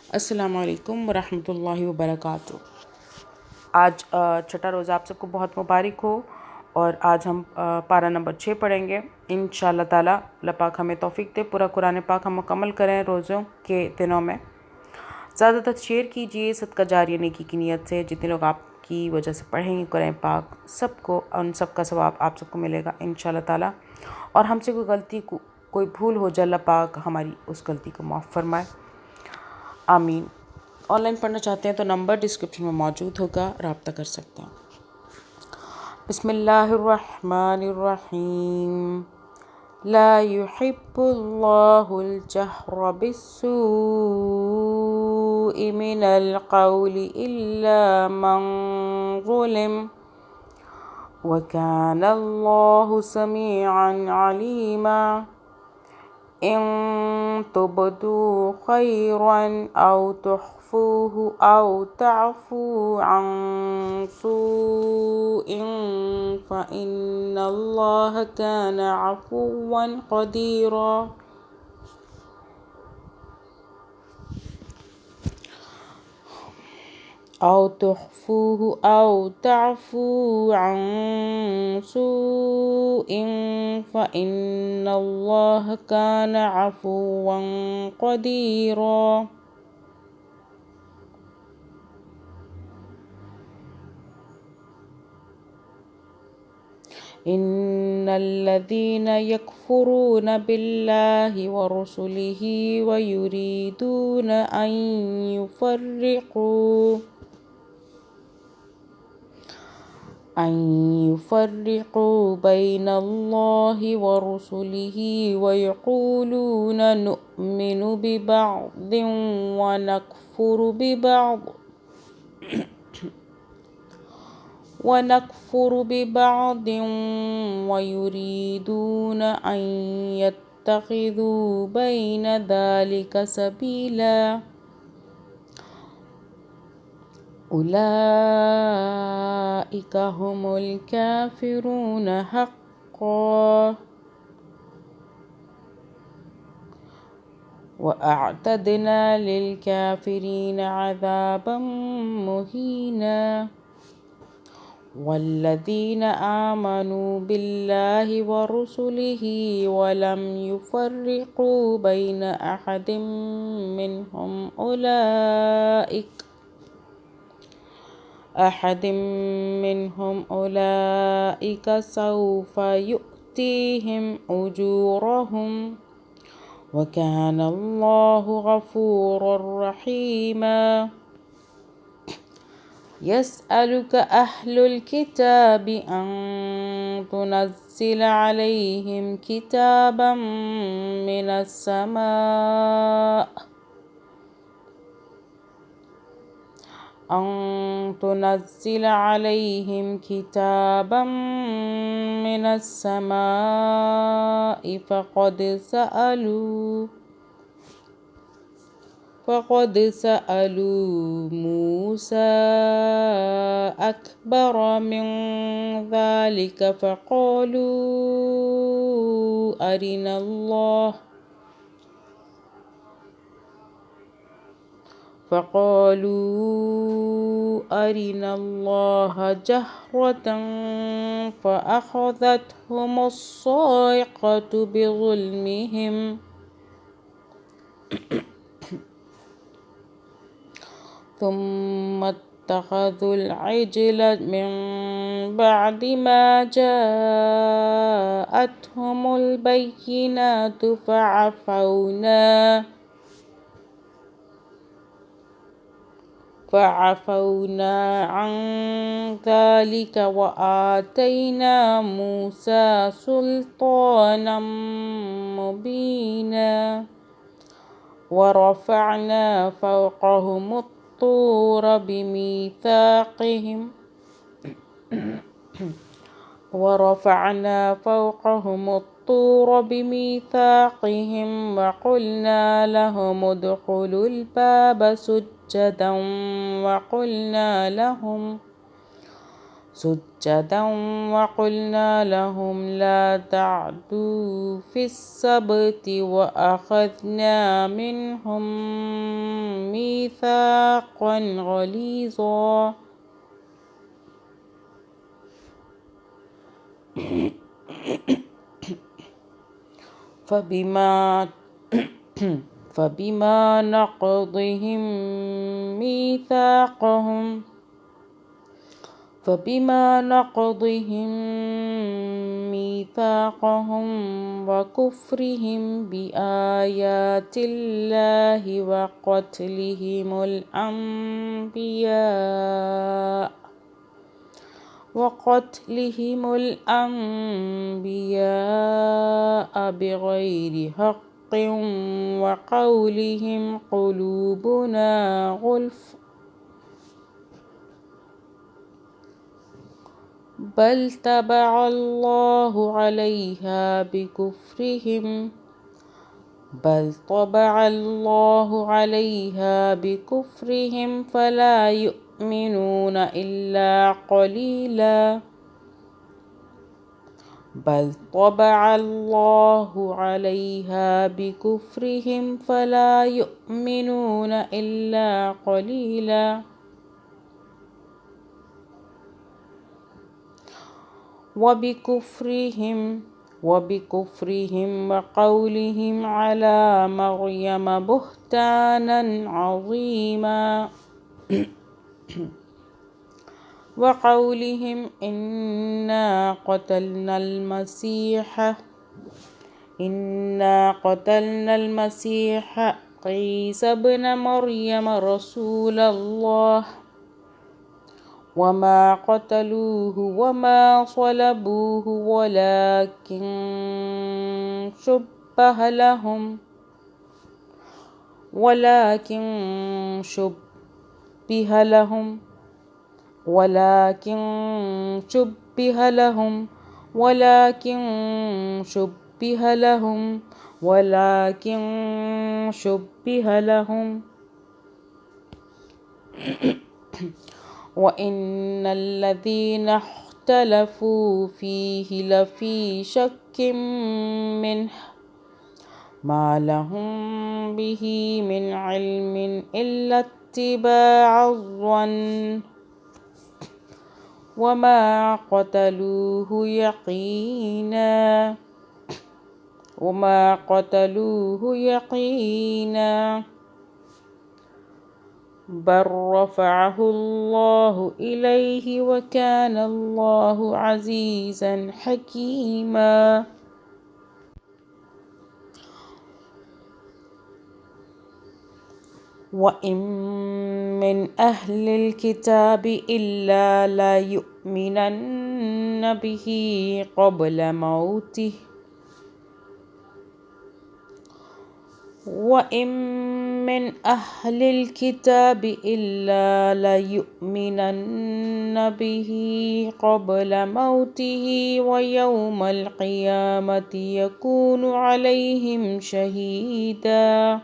अस्सलामु अलैकुम वरहमतुल्लाहि वबरकातुहू। आज छठा रोज़ा आप सबको बहुत मुबारक हो। और आज हम पारा नंबर 6 पढ़ेंगे इंशाअल्लाह ताला। अल्लाह पाक हमें तौफीक दे, पूरा कुरान पाक हम मुकम्मल करें रोज़ों के दिनों में। ज़्यादातर शेयर कीजिए सदका जारिया नेकी की नीयत से। जितने लोग आपकी वजह से पढ़ेंगे कुरान पाक, सबको उन सब का सवाब आप सबको मिलेगा इंशाअल्लाह ताला। और हमसे कोई गलती कोई भूल हो जाए, अल्लाह पाक हमारी उस गलती को माफ़ फरमाए, आमीन। ऑनलाइन पढ़ना चाहते हैं तो नंबर डिस्क्रिप्शन में मौजूद होगा, रब्ता कर सकते हैं। बिस्मिल्लाहिर्रहमानिर्रहीम। ला युहिब्बुल्लाहुल जहरा बिस्सूइ मिनल क़ौलि इल्ला मन ज़ुलिम व कानल्लाहु समीअन अलीमा। इन तुबदू खैरन औ तुख्फूहु औ तअफू अन सूइन फ़इन्नल्लाह कान अफ़ुव्वन क़दीरा। औ तुख्फूहु औ तअफू अन सूइन फ़इन्नल्लाह कान अफ़ुव्वन क़दीरा। इन्नल्लज़ीना यकफ़ुरूना बिल्लाहि व रुसुलिहि व युरीदूना अन युफ़र्रिक़ू बैनल्लाहि व रुसुलिहि व यक़ूलूना नुअमिनु बिबअदिन व नकफ़ुरु बिबअदिन व युरीदूना अन यत्तख़िज़ू बैन ज़ालिक सबीला। उलाइका हुमुल काफ़िरूना हक़्क़न व अअतदना लिलकाफ़िरीना अज़ाबन मुहीना। वल्लज़ीना आमनू बिल्लाहि व रुसुलिहि व लम युफ़र्रिक़ू बैन अहदिम मिनहुम उलाइका सौफ़ युअतीहिम उजूरहुम व कानल्लाहु गफ़ूरर रहीमा। यसअलुका अहलुल किताबि अन तुनज़्ज़िल अलैहिम किताबम मिनस समाइ फ़क़द सअलू मूसा अकबर मिन ज़ालिक फ़क़ालू अरिनल्लाह जहरतन फ़अख़ज़तहुमुस्साइक़तु बिज़ुल्मिहिम ثم اتخذوا العجل من بعد ما جاءتهم البينات فعفونا عن ذلك وآتينا موسى سلطانا مبينا. ورفعنا فوقهم الطور بميثاقهم وقلنا لهم ادخلوا الباب سجدا وقلنا لهم لا تعدوا في السبت وأخذنا منهم ميثاقا غليظا فبما فبما نقضهم ميثاقهم وكفرهم بآيات الله وقتلهم الأنبياء بغير حق وقولهم قلوبنا غلف بل طبع الله عليها بكفرهم فلا يؤمنون إلا قليلا وبكفرهم وقولهم على مريم بهتانا عظيما وقولهم إنا قتلنا المسيح عيسى ابن مريم رسول الله وما قتلوه وما صلبوه ولكن شبه لهم وإن الذين اختلفوا فيه لفي شك منه ما لهم به من علم إلا اتباع الظن وما قتلوه يقينا بل رفعه الله إليه وكان الله عزيزا حكيما وإن من أهل الكتاب إلا ليؤمنن به قبل موته ويوم القيامة يكون عليهم شهيدا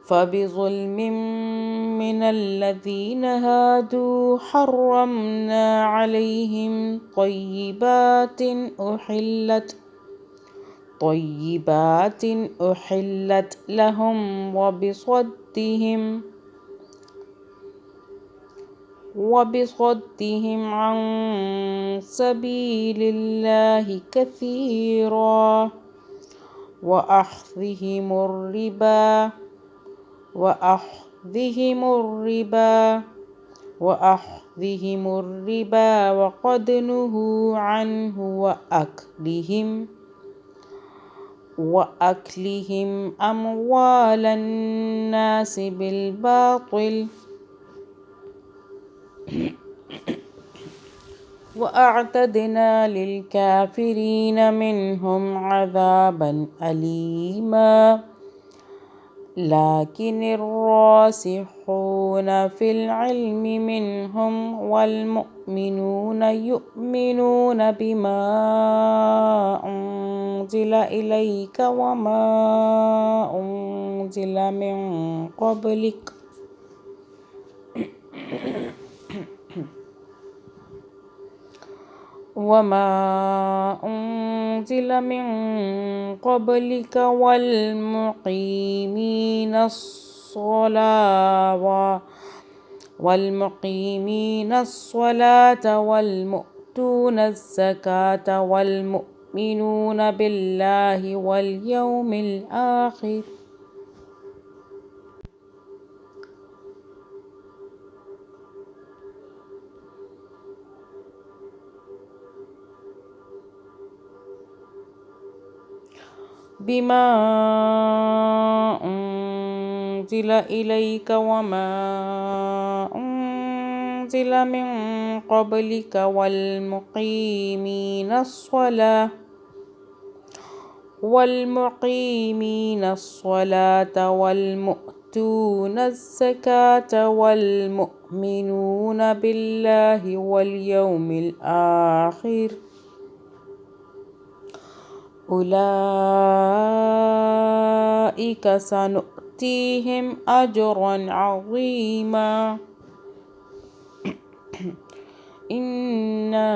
فبظلم من الذين هادوا حرمنا عليهم طيبات أحلت لهم وبصدهم عن سبيل الله كثيرا وأخذهم الربا وقد نهوا عنه وأكلهم أموال الناس بالباطل وأعتدنا للكافرين منهم عذابا أليما لكن الراسخون في العلم منهم والمؤمنون يؤمنون بما أنزل إليك وما أنزل أنزل من قبلك والمقيمين الصلاة والمؤتون الزكاة والمؤمنون بالله واليوم الآخر بما أنزل إليك وما أنزل من قبلك والمقيمين الصلاة والمؤتون الزكاة والمؤمنون بالله واليوم الآخر أولئك سنؤتيهم أجرا عظيما إنا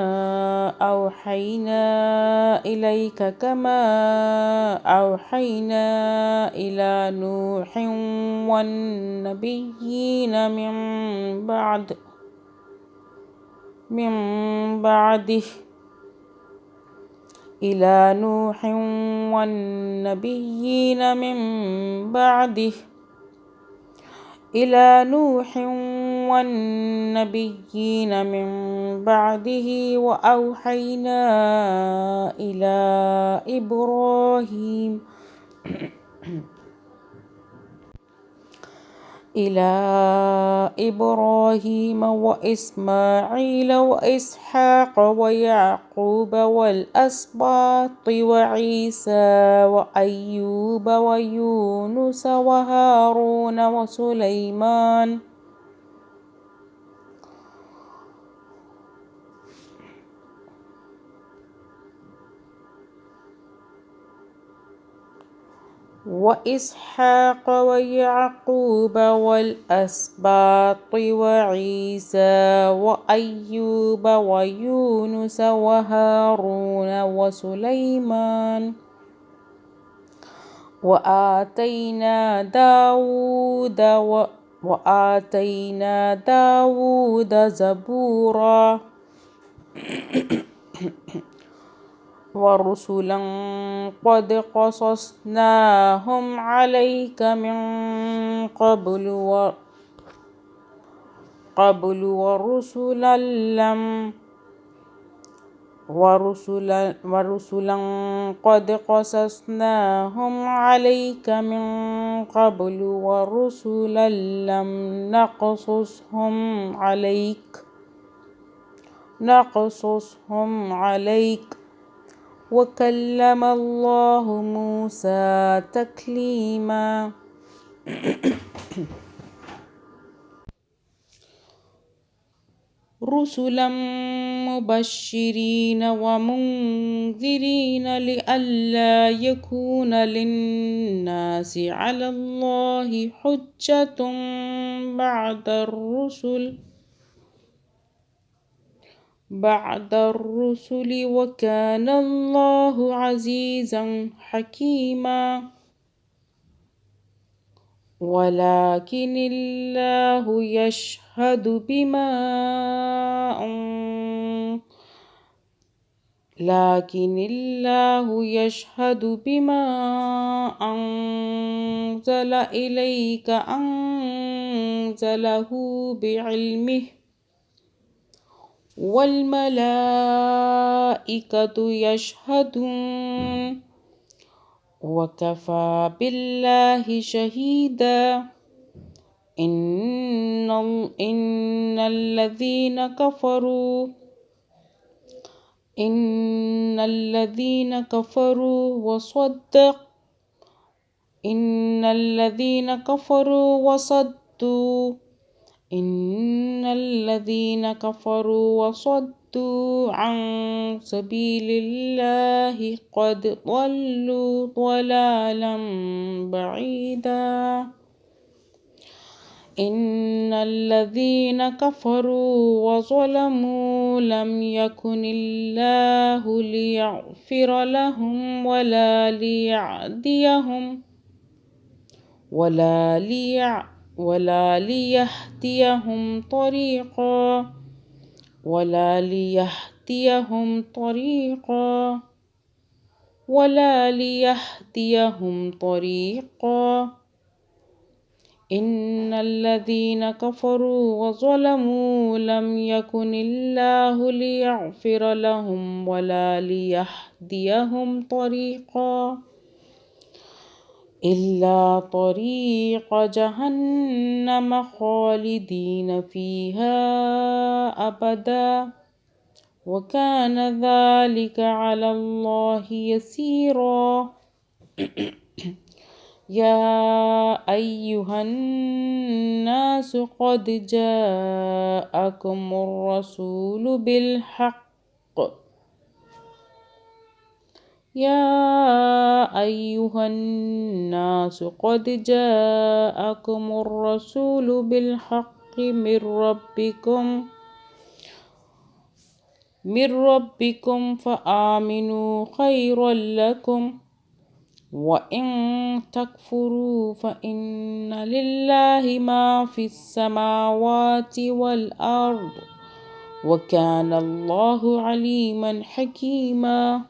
أوحينا إليك كما أوحينا إلى نوح والنبيين من بعده إلى نوح والنبيين من بعده وأوحينا إلى إبراهيم وإسماعيل وإسحاق ويعقوب والأسباط وعيسى وأيوب ويونس وهارون وسليمان وإسحاق ويعقوب والأسباط وعيسى وأيوب ويونس وهارون وسليمان وآتينا داود زبورا ورسلا قد قصصناهم عليك من قبل ورسلا قد قصصناهم عليك من قبل ورسلا لم نقصصهم عليك وكلم الله موسى تكليما رسلا مبشرين ومنذرين لئلا يكون للناس على الله حجة بعد الرسل وكان الله عزيزا حكيما ولكن الله يشهد بما أنزل إليك أنزله بعلمه والملائكة يشهدون وكفى بالله شهيدا إن الذين كفروا وصدوا عن سبيل الله قد ضلوا ضلالا بعيدا إن الذين كفروا وظلموا لم يكن الله ليغفر لهم ولا ليهديهم طريقا ولا ليهديهم طريقا إن الذين كفروا وظلموا لم يكن الله ليغفر لهم ولا ليهديهم طريقا إلا طريق جهنم خالدين فيها أبدا وكان ذلك على الله يسيرا. يا أيها الناس قد جاءكم الرسول بالحق من ربكم فآمنوا خيرا لكم وإن تكفروا فإن لله ما في السماوات والأرض وكان الله عليما حكيما.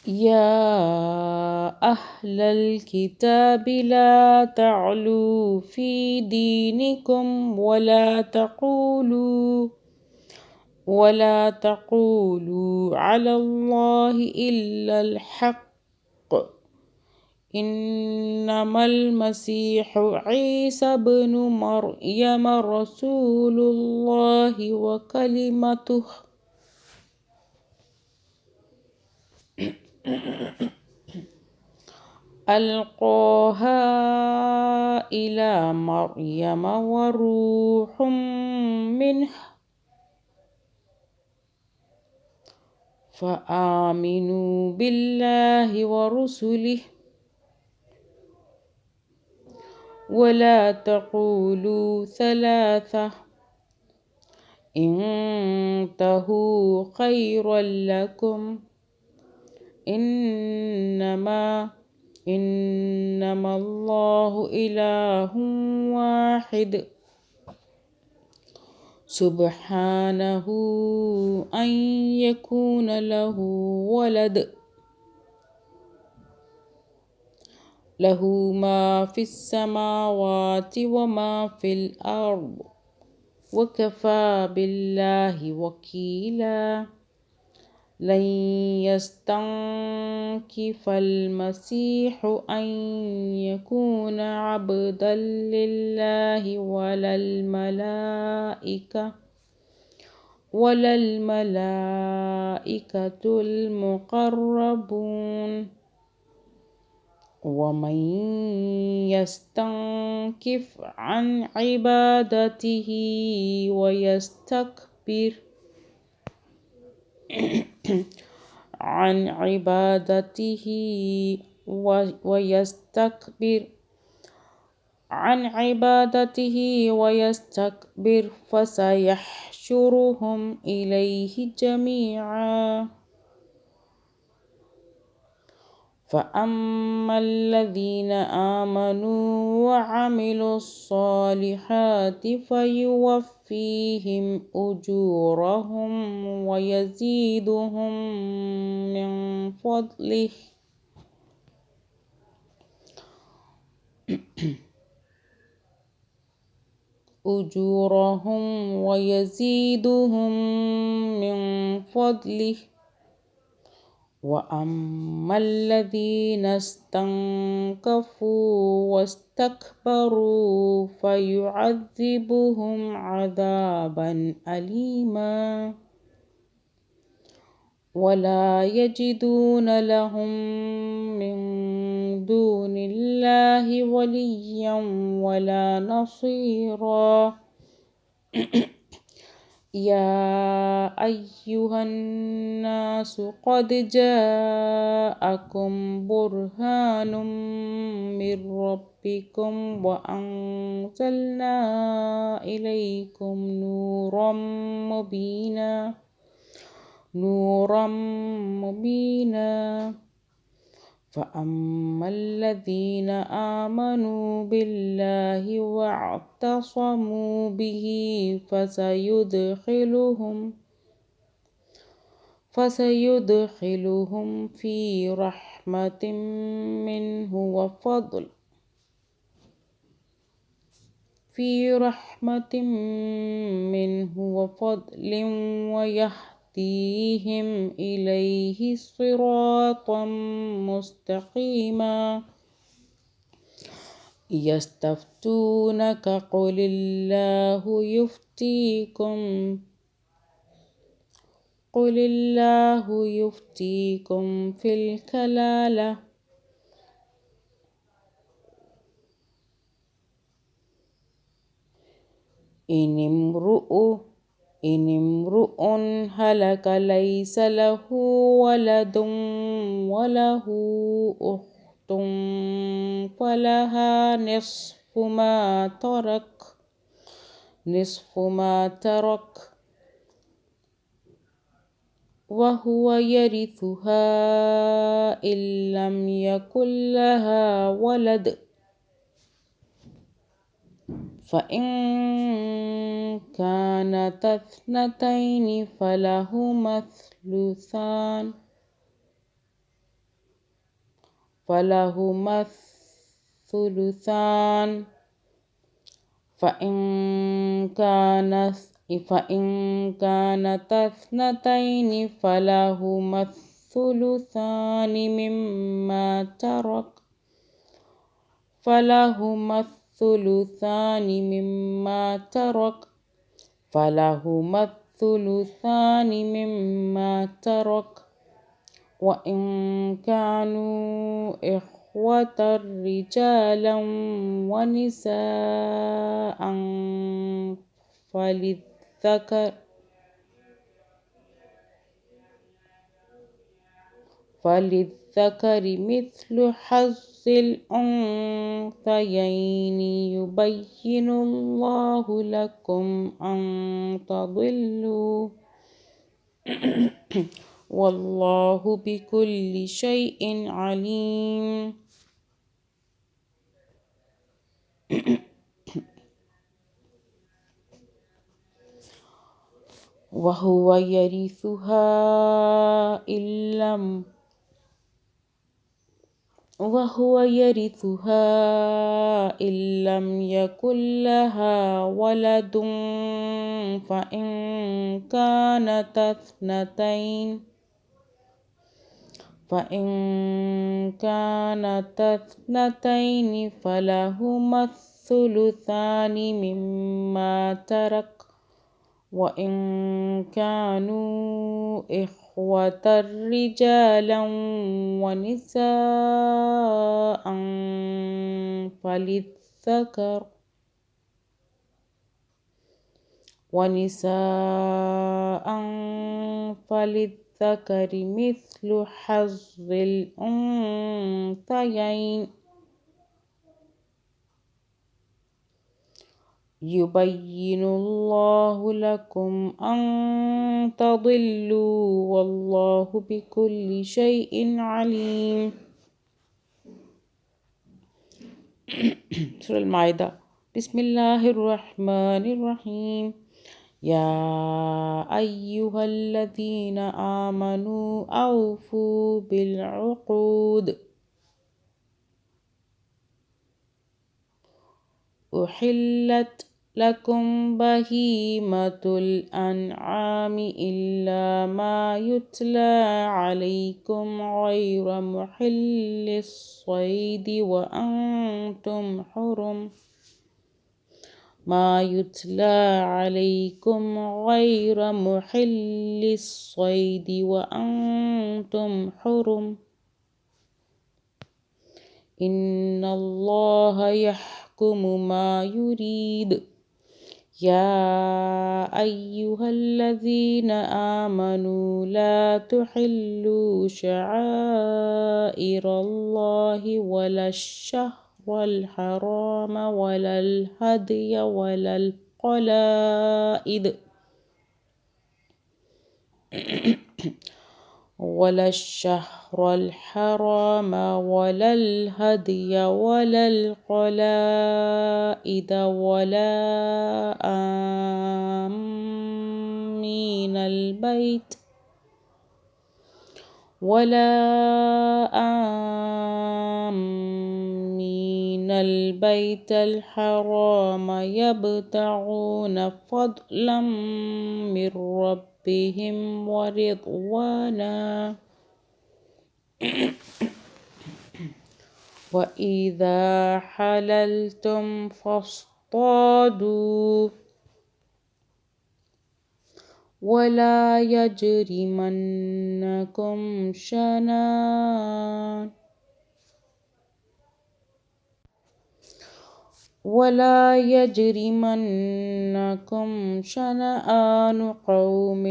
يا أهل الكتاب لا تغلوا في دينكم ولا تقولوا على الله إلا الحق إنما المسيح عيسى بن مريم رسول الله وكلمته ألقاها إلى مريم وروح منه فآمنوا بالله ورسله ولا تقولوا ثلاثة انتهوا خيرا لكم إنما الله إله واحد سبحانه أن يكون له ولد له ما في السماوات وما في الأرض وكفى بالله وكيلا. لن يستنكف المسيح أن يكون عبدا لله ولا الملائكة المقربون ومن يستنكف عن عبادته ويستكبر عن عبادته ويستكبر فسيحشرهم إليه جميعا. فأما الذين آمنوا وعملوا الصالحات فيوفيهم أجورهم ويزيدهم من فضله وأما الذين استنكفوا واستكبروا فيعذبهم عذابا أليما ولا يجدون لهم من دون الله وليا ولا نصيرا. يا أيها الناس قد جاءكم برهان من ربكم وأنزلنا إليكم نورا مبينا فأما الذين آمنوا بالله واعتصموا به فسيدخلهم في رحمة منه وفضل ويهديهم إليه صراطا مستقيما يستفتونك قل الله يفتيكم في الكلالة إن امرؤ هلك ليس له ولد وله أخت فلها نصف ما ترك وهو يرثها إن لم يكن لها ولد فإن كانتا اثنتين فلهما الثلثان فإن كانتا اثنتين فلهما الثلثان مما ترك وإن كانوا إخوة رجالا ونساء فللذكر مثل حظ الأنثيين يبين الله لكم أن تضلوا والله بكل شيء عليم وهو يرثها إن لم يكن لها ولد فإن كانتا اثنتين فلهما الثلثان مما ترك وإن كانوا إخوة رجالا ونساء فللذكر مثل حظ الأنثيين يبين الله لكم أن تضلوا والله بكل شيء عليم. سورة المائدة. بسم الله الرحمن الرحيم. يا أيها الذين آمنوا أوفوا بالعقود أحلت لكم بهيمة الأنعام إلا ما يتلى عليكم غير محل الصيد وأنتم حرم ما يتلى عليكم غير محل الصيد وأنتم حرم إن الله يحكم ما يريد يا أيها الذين آمنوا لا تحلوا شعائر الله ولا الشهر الحرام ولا الهدي ولا القلائد ولا الشهر الحرام ولا الهدي ولا القلائد ولا آمين البيت الحرام يبتغون فضلا من ربهم ورضوانا وإذا حللتم فاصطادوا ولا يجرمنكم شنآن قوم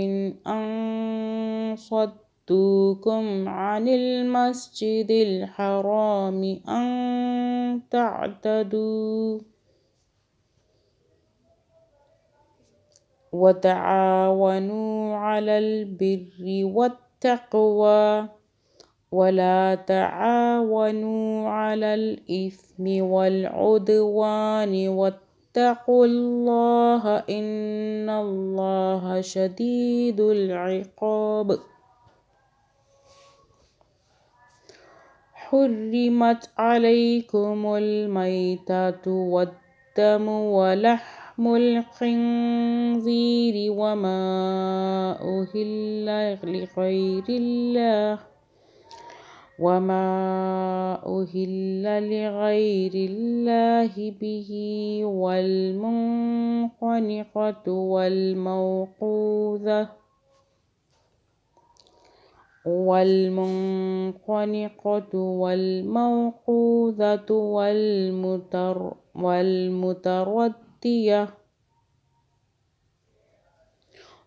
أن صدوكم عن المسجد الحرام أن تعتدوا وتعاونوا على البر والتقوى ولا تعاونوا على الإثم والعدوان واتقوا الله إن الله شديد العقاب حرمت عليكم الميتة والدم ولحم الخنزير وما أهل لغير الله به والمنخنقة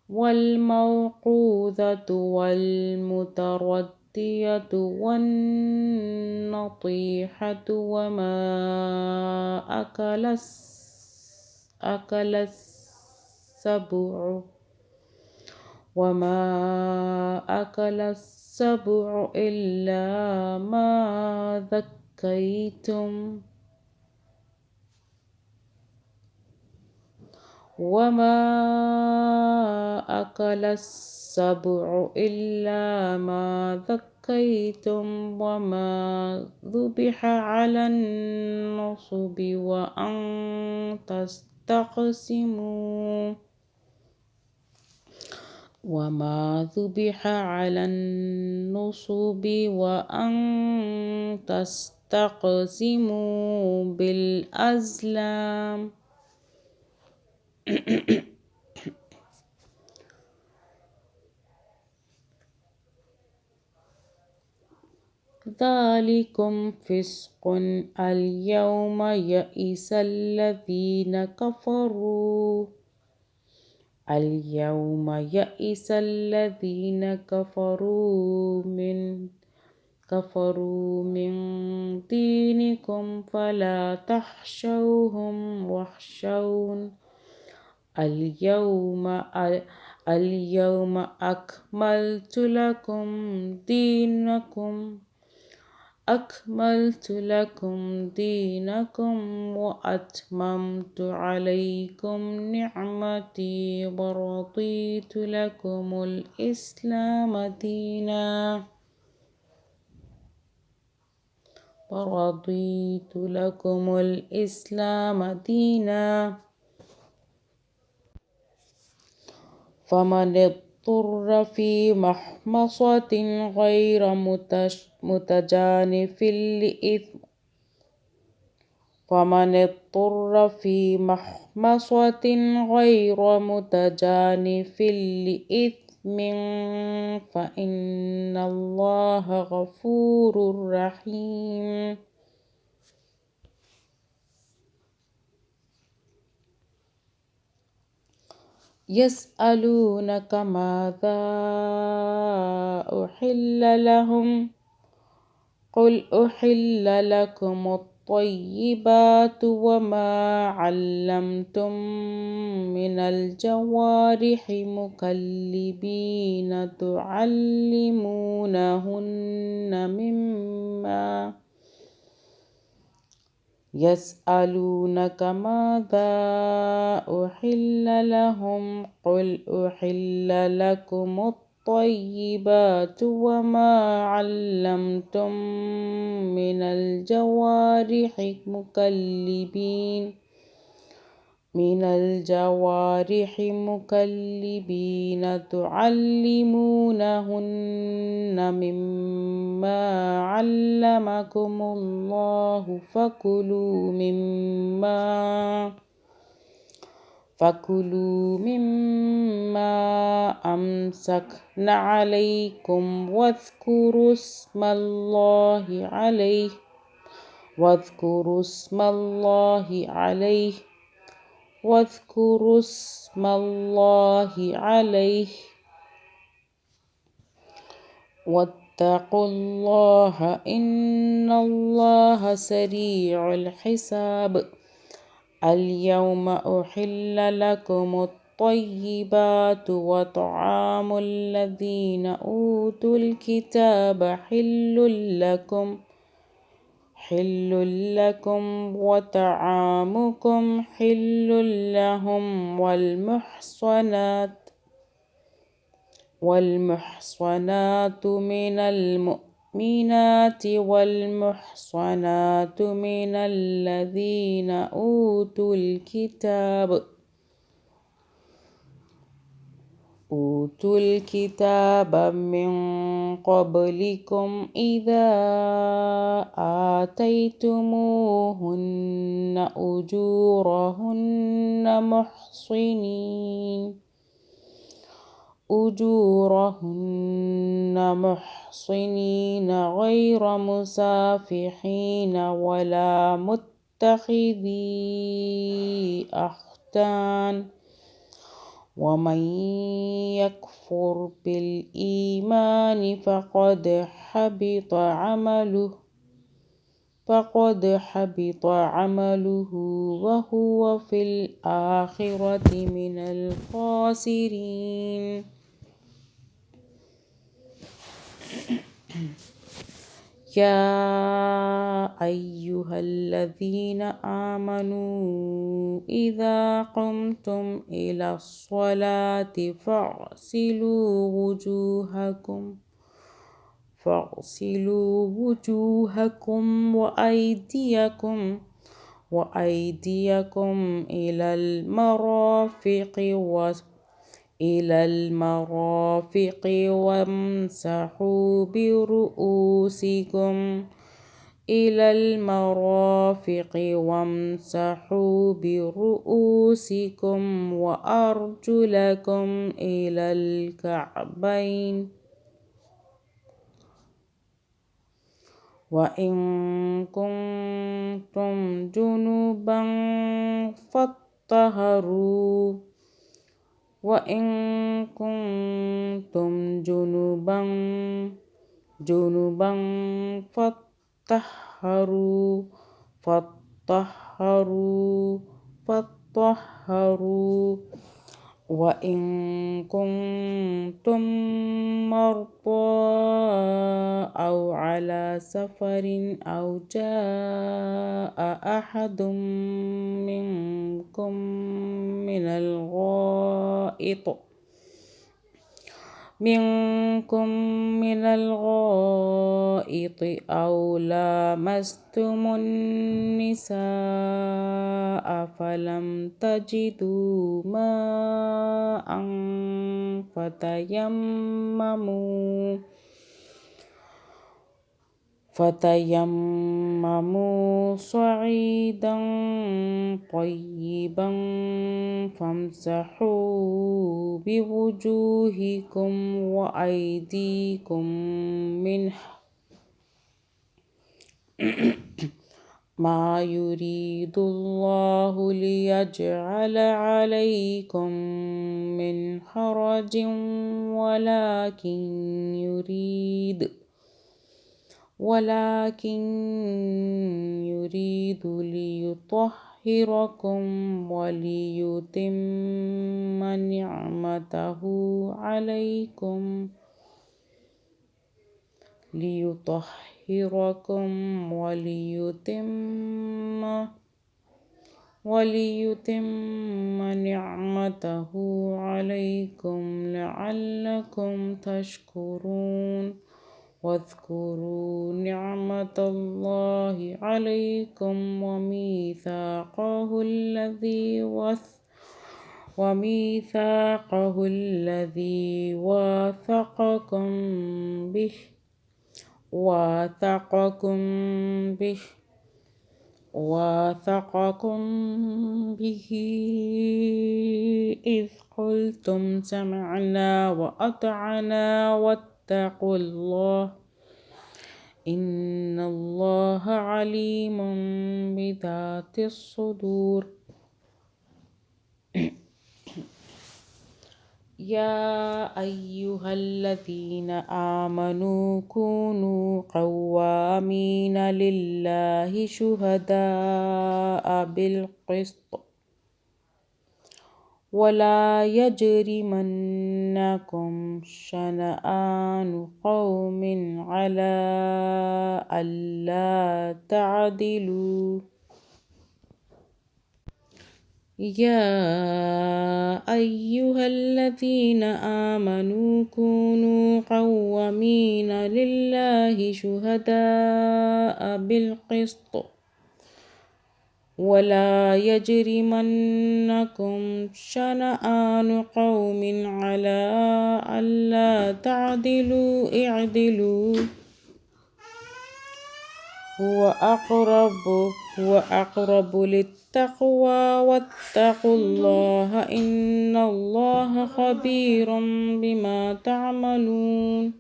والموقوذة والمتردية والنطيحة وما أكل السبع إلا ما ذكيتم وما ذبح على النصب وأن تستقسموا بالأزلام ذلكم فسق اليوم يئس الذين كفروا من دينكم فلا تخشوهم واخشون اليوم أكملت لكم دينكم وأتممت عليكم نعمتي ورضيت لكم الإسلام دينا فمن اضطر في محمصة غير متجانف لإثم فإن الله غفور رحيم يسألونك ماذا أحل لهم قل أحل لكم الطيبات وما علمتم من الجوارح مكلبين تعلمونهن مما يسألونك ماذا أحل لهم قل أحل لكم الطيبات وما علمتم من الجوارح مكلبين تعلمونهن مما علمكم الله فكلوا مما أمسكن عليكم واذكروا اسم الله عليه واتقوا الله إن الله سريع الحساب اليوم أحل لكم الطيبات وطعام الذين أوتوا الكتاب حل لكم وطعامكم حل لهم والمحصنات من المؤمنات والمحصنات من الذين أوتوا الكتاب من قبلكم إذا آتيتموهن أجورهن محصنين غير مسافحين ولا متخذي أخدان ومن يكفر بالإيمان فقد حبط عمله وهو في الآخرة من الخاسرين يا أيها الذين آمنوا إذا قمتم إلى الصلاة فاغسلوا وجوهكم وأيديكم إلى المرافق وامسحوا برؤوسكم وأرجلكم إلى الكعبين وإن كنتم جنبا فاطهروا فاطهروا وإن كنتم مرضى أو على سفر أو جاء أحد منكم من الغائط أو لامستم النساء فلم تجدوا ماء فتيمموا صعيدا طيبا فامسحوا بوجوهكم وأيديكم ما يريد الله ليجعل عليكم من حرج ولكن ولكن يريد ليطهركم وليتم نعمته عليكم وليتم نعمته عليكم لعلكم تشكرون واذكروا نعمة الله عليكم وميثاقه الذي واثقكم به إذ قلتم سمعنا وأطعنا واتقوا الله إن الله عليم بذات الصدور. يا أيها الذين آمنوا كونوا قوامين لله شهداء بالقسط ولا يجرمنكم شنآن قوم على ألا تعدلوا. يا أيها الذين آمنوا كونوا قوامين لله شهداء بالقسط ولا يجرمنكم شنآن قوم على ألا تعدلوا اعدلوا هو أقرب للتقوى واتقوا الله إن الله خبير بما تعملون.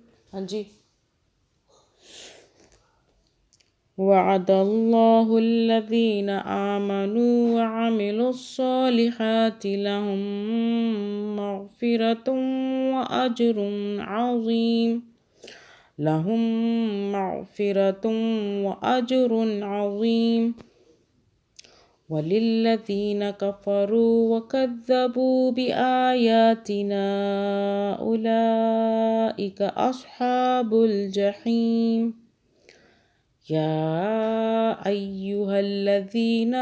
وعد الله الذين آمنوا وعملوا الصالحات لهم مغفرة وأجر عظيم. وللذين كفروا وكذبوا بآياتنا أولئك أصحاب الجحيم. يا أيها الذين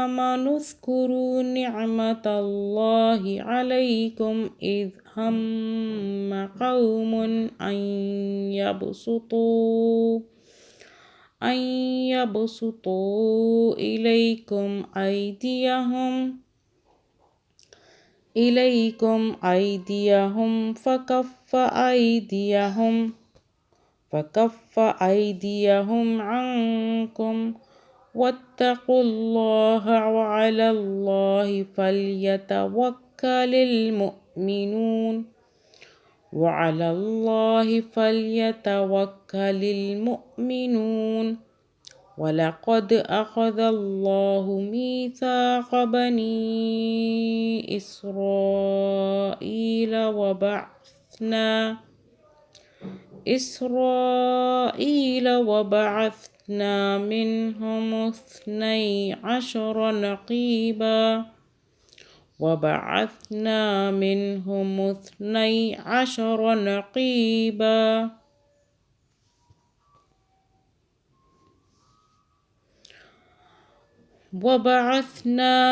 آمنوا اذكروا نعمة الله عليكم إذ هم قوم أن يبسطوا إليكم أيديهم فكف أيديهم عنكم واتقوا الله وعلى الله فليتوكل المؤمنون. ولقد أخذ الله ميثاق بني إسرائيل وبعثنا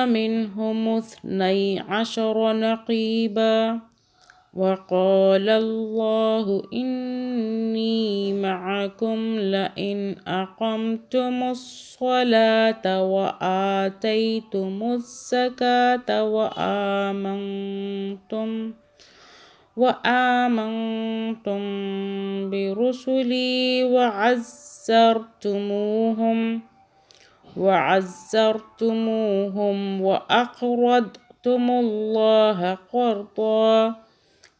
منهم اثني عشر نقيبا وقال الله إني معكم لئن أقمتم الصلاة وآتيتم الزكاة وآمنتم برسلي وعزرتموهم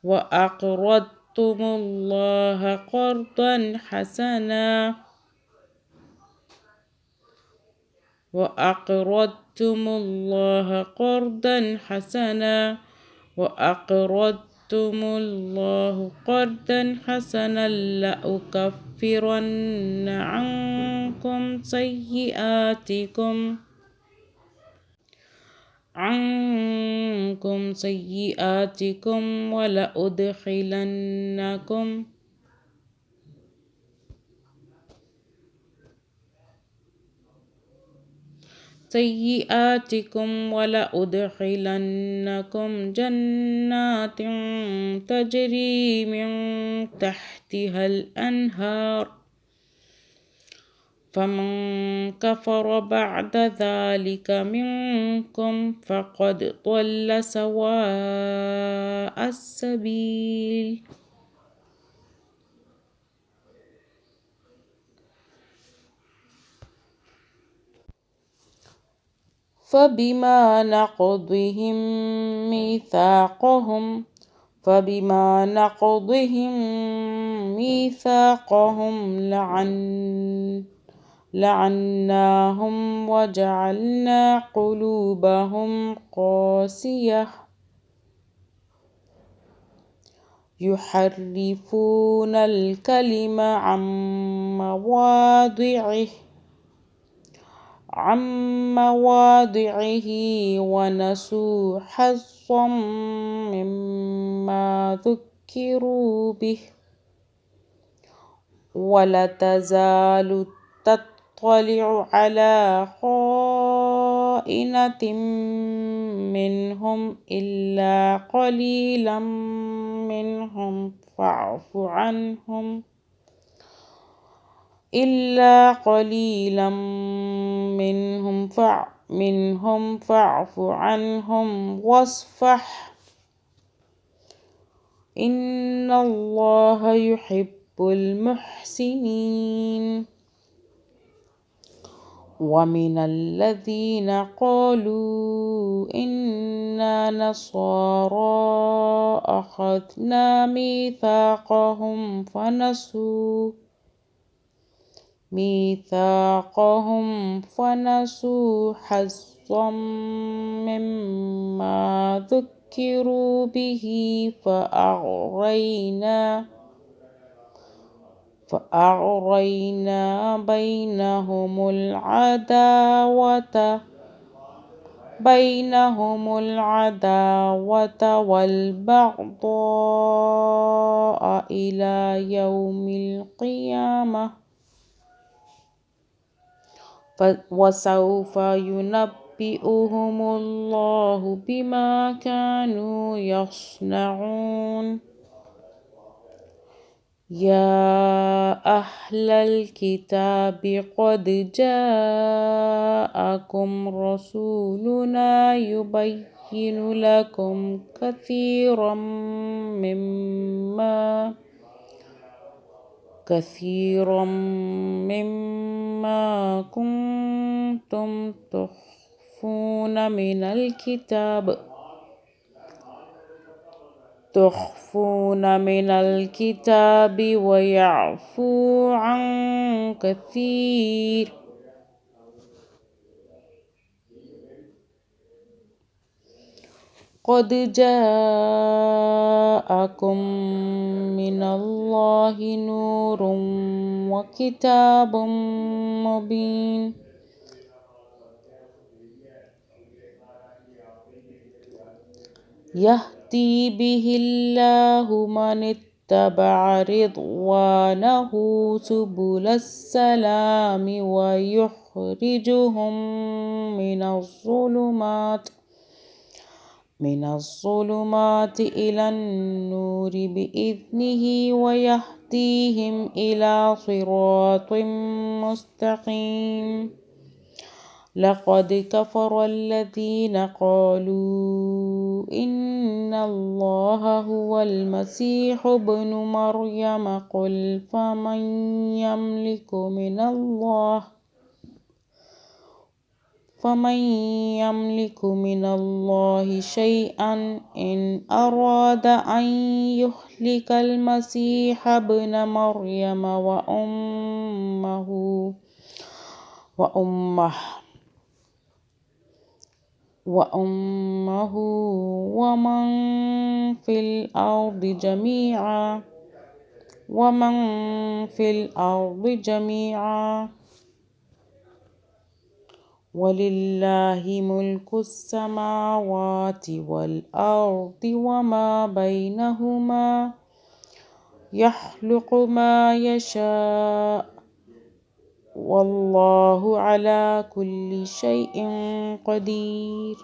وأقرضتم الله قرضا حسنا وأقرضتم الله قرضا حسنا لأكفرن عنكم سيئاتكم ولأدخلنكم جنات تجري من تحتها الأنهار فمن كفر بعد ذلك منكم فقد ضل سواء السبيل فبما نقضهم ميثاقهم لعناهم وجعلنا قلوبهم قاسية يحرفون الكلم عن مواضعه ونسوا حظا مما ذكروا به ولا تزال تطلع على خائنة منهم إلا قليلا منهم فاعف عنهم واصفح إن الله يحب المحسنين ومن الذين قالوا إنا نصارى أخذنا ميثاقهم فنسوا حظا مما ذكروا به فأغرينا بينهم العداوة والبغضاء إلى يوم القيامة وسوف ينبئهم الله بما كانوا يصنعون يا أهل الكتاب قد جاءكم رسولنا يبين لكم كثيرا مما كنتم تخفون من الكتاب ويعفو عن كثير قد جاءكم من الله نور وكتاب مبين يهدي به الله من اتبع رضوانه سبل السلام ويخرجهم من الظلمات إلى النور بإذنه ويهديهم إلى صراط مستقيم لقد كفر الذين قالوا إن الله هو المسيح ابن مريم قل فمن يملك من الله شيئا إن أراد أن يهلك المسيح ابن مريم وأمه وأمه ومن في الأرض جميعا ولله ملك السماوات والأرض وما بينهما يخلق ما يشاء والله على كل شيء قدير.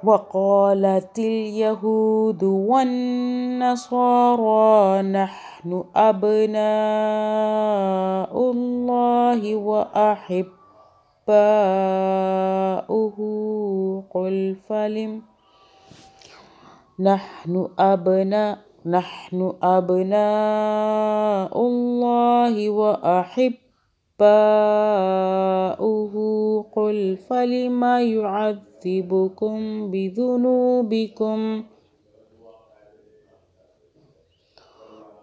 وقالت اليهود والنصارى نحن أبناء الله وأحباؤه نحن أبناء الله وأحباؤه قل فلم يعذبكم بذنوبكم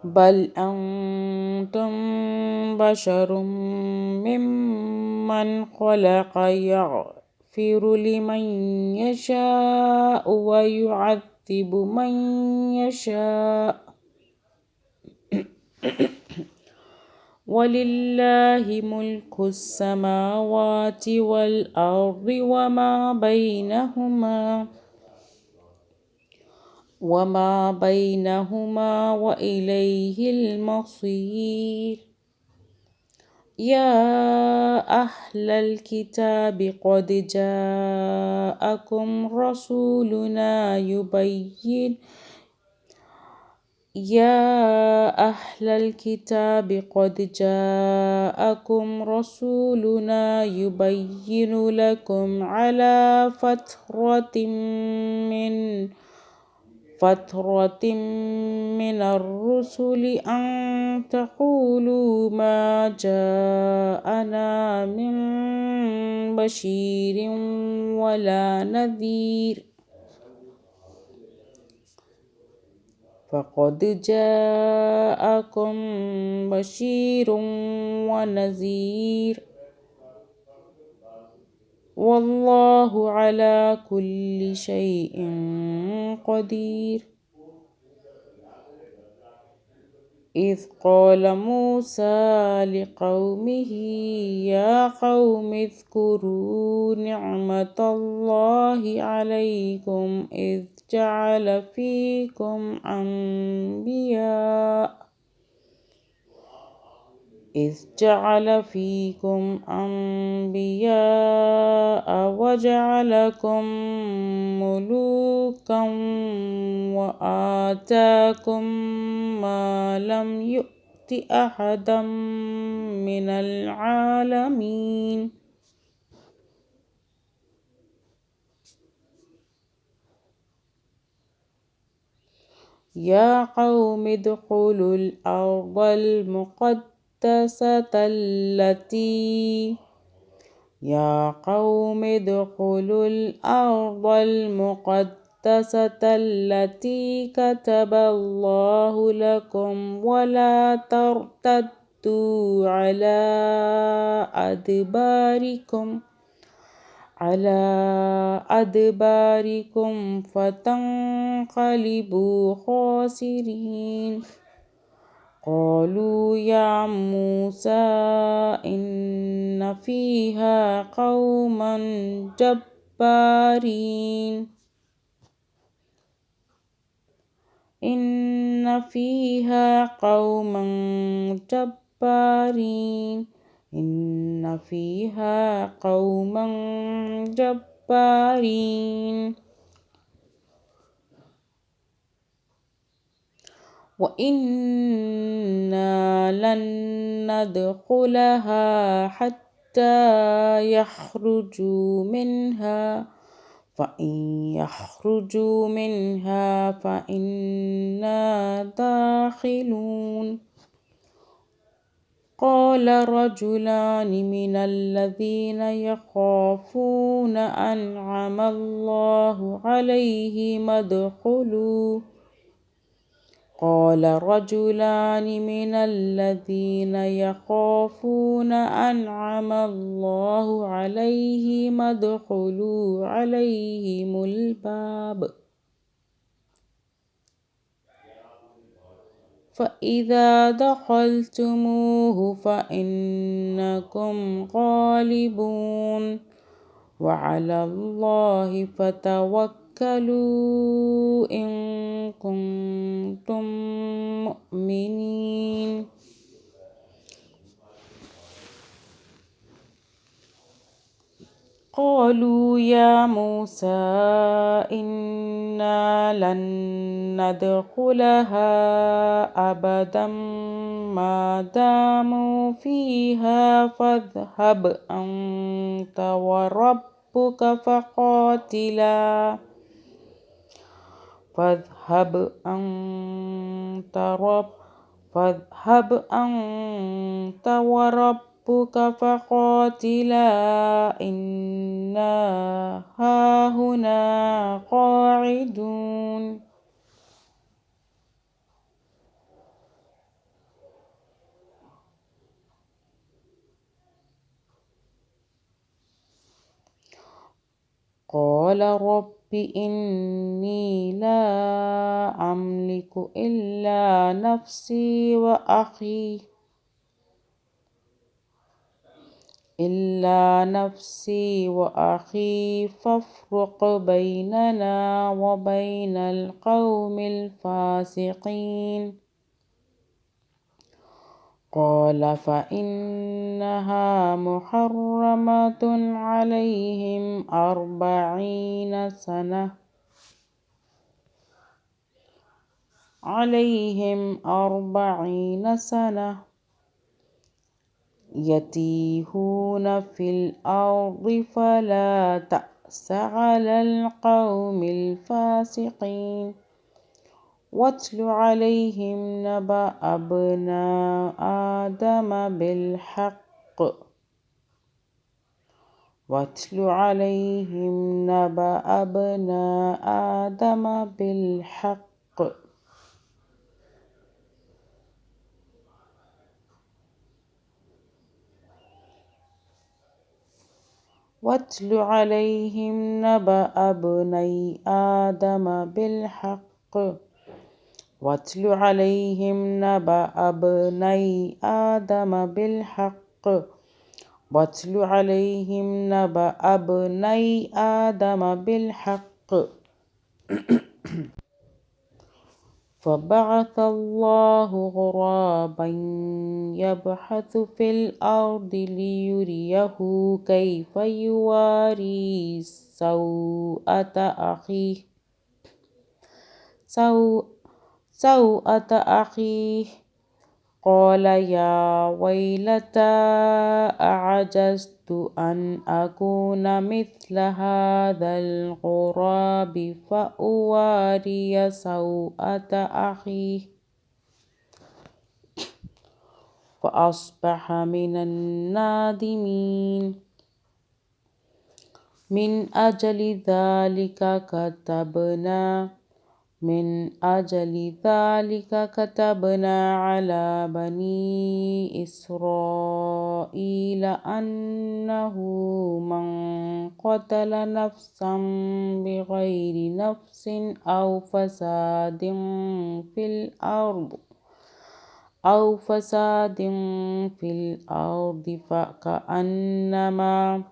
بل أنتم بشر ممن خلق يغفر لمن يشاء ويعذب من يشاء ولله ملك السماوات والأرض وما بينهما وإليه المصير. يا أهل الكتاب قد جاءكم رسولنا يبين لكم على فترة من الرسل أن تقولوا ما جاءنا من بشير ولا نذير فقد جاءكم بشير ونذير والله على كل شيء قدير. إذ قال موسى لقومه يا قوم اذكروا نعمة الله عليكم إذ جعل فيكم أنبياء وجعلكم ملوكا وآتاكم ما لم يؤت أحدا من العالمين. يا قوم ادخلوا الأرض المقدسة التي كتب الله لكم ولا ترتدوا على أدباركم فتنقلبوا خاسرين. قالوا يا موسى إن فيها قوما جبارين وإنا لن ندخلها حتى يخرجوا منها فإن يخرجوا منها فإنا داخلون. قال رجلان من الذين يخافون أنعم الله عليهم قال رجلان من الذين يخافون أنعم الله عليهم ادخلوا عليهم الباب فإذا دخلتموه فإنكم غالبون وعلى الله فتوكلوا إن كنتم مؤمنين. قالوا يا موسى إنا لن ندخلها أبدا ما داموا فيها فاذهب أنت وربك فقاتلا فاذهب أنت وربك فقاتلا إنا هاهنا قاعدون. قال رب إني لا أملك إلا نفسي وأخي فافرق بيننا وبين القوم الفاسقين. قال فإنها محرمة عليهم 40 سنة يتيهون في الأرض فلا تأس على القوم الفاسقين. واتل عليهم نبأ أبناء آدم بالحق واتل عليهم نبأ ابني آدم بالحق واتل عليهم نبأ ابني آدم بالحق واتل عليهم نبأ ابني آدم بالحق. فبعث الله غرابا يبحث في الأرض ليريه كيف يواري سوءة أخيه قال يا ويلتى أعجزت أن أكون مثل هذا الغراب فأواري سوءة أخيه فأصبح من النادمين. من أجل ذلك كتبنا على بني إسرائيل أنه من قتل نفسا بغير نفس أو فساد في الأرض فكأنما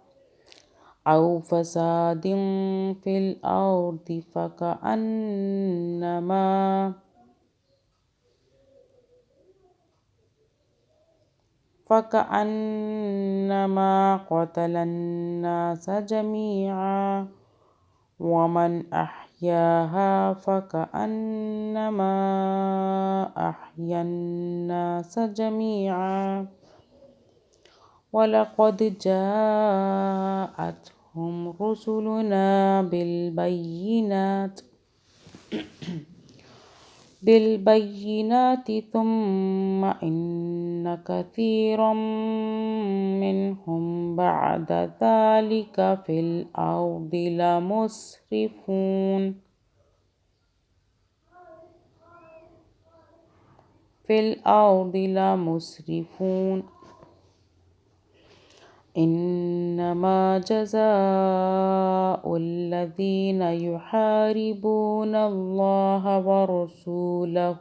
قتل الناس جميعا ومن أحياها فكأنما أحيا الناس جميعا. ولقد جاءتهم رسلنا بالبينات ثم إن كثيرا منهم بعد ذلك في الأرض لمسرفون. في الأرض لمسرفون إنما جزاء الذين يحاربون الله ورسوله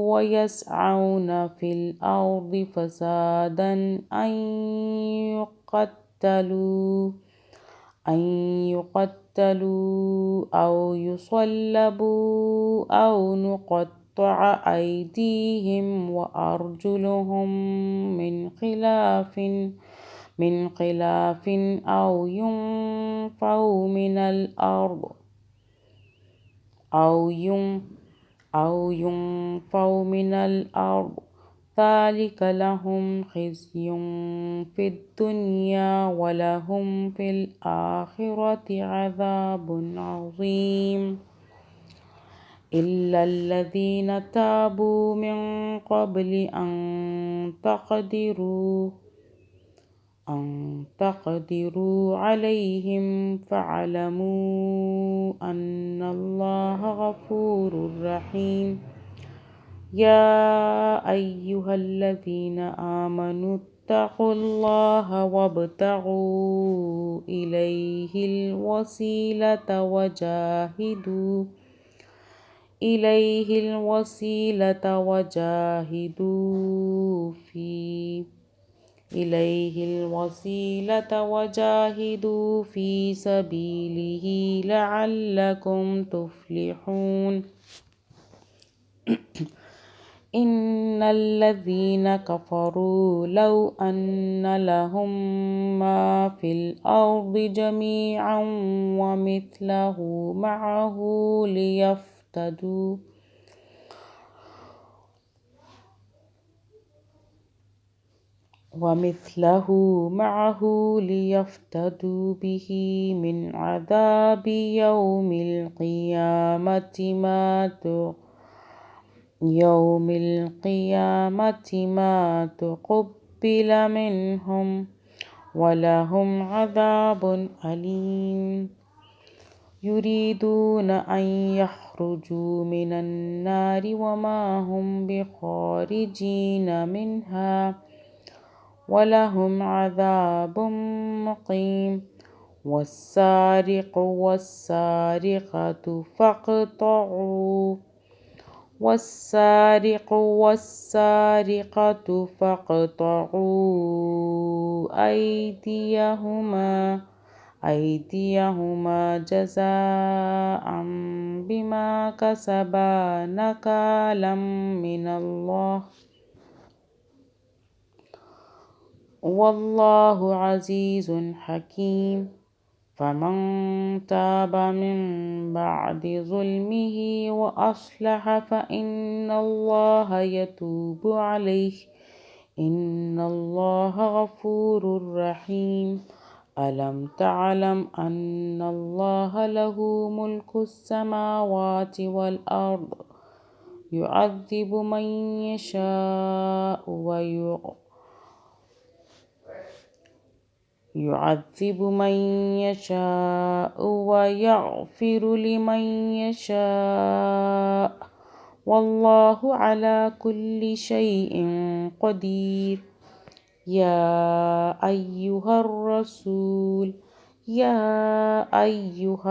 ويسعون في الأرض فسادا أن يقتلوا أو يصلبوا أو نقطع أيديهم وأرجلهم من خلاف أو ينفوا من الأرض ذلك لهم خزي في الدنيا ولهم في الآخرة عذاب عظيم إلا الذين تابوا من قبل أن تقدروا عليهم فاعلموا أن الله غفور رحيم يا أيها الذين آمنوا اتقوا الله وابتغوا إليه الوسيلة وجاهدوا في سبيله لعلكم تفلحون إن الذين كفروا لو أن لهم ما في الأرض جميعا ومثله معه ليفتدوا به من عذاب يوم القيامة ما تقبل منهم ولهم عذاب أليم يريدون أن يخرجوا من النار وما هم بخارجين منها ولهم عذاب مقيم والسارق والسارقة فاقطعوا أيديهما جزاء بما كسبا نكالا من الله والله عزيز حكيم فمن تاب من بعد ظلمه وأصلح فإن الله يتوب عليه إن الله غفور رحيم ألم تعلم أن الله له ملك السماوات والأرض يعذب من يشاء ويغفر لمن يشاء والله على كل شيء قدير يا أيها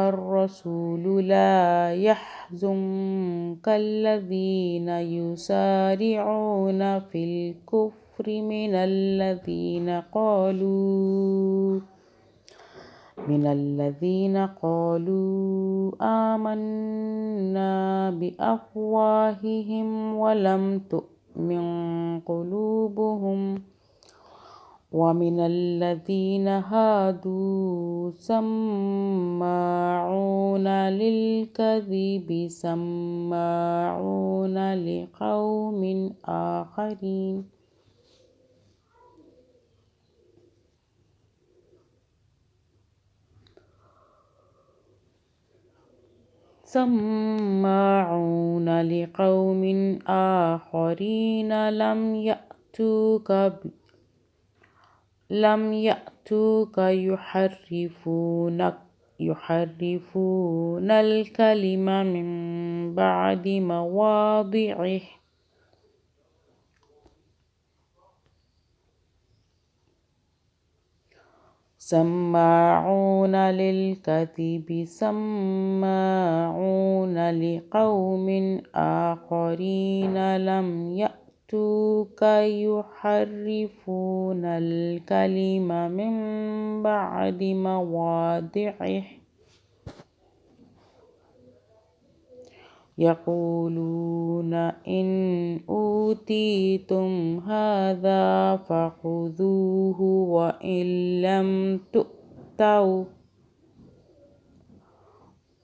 الرسول لا يحزنك الذين يسارعون في الكفر من الذين قالوا آمنا بأفواههم ولم تؤمن قلوبهم ومن الذين هادوا سماعون للكذب سماعون لقوم آخرين لم يأتوك يحرفون الكلم من بعد مواضعه سماعون للكذب سماعون لقوم آخرين لم يأتوك يحرفون الكلم من بعد مواضعه يقولون إن أوتيتم هذا فخذوه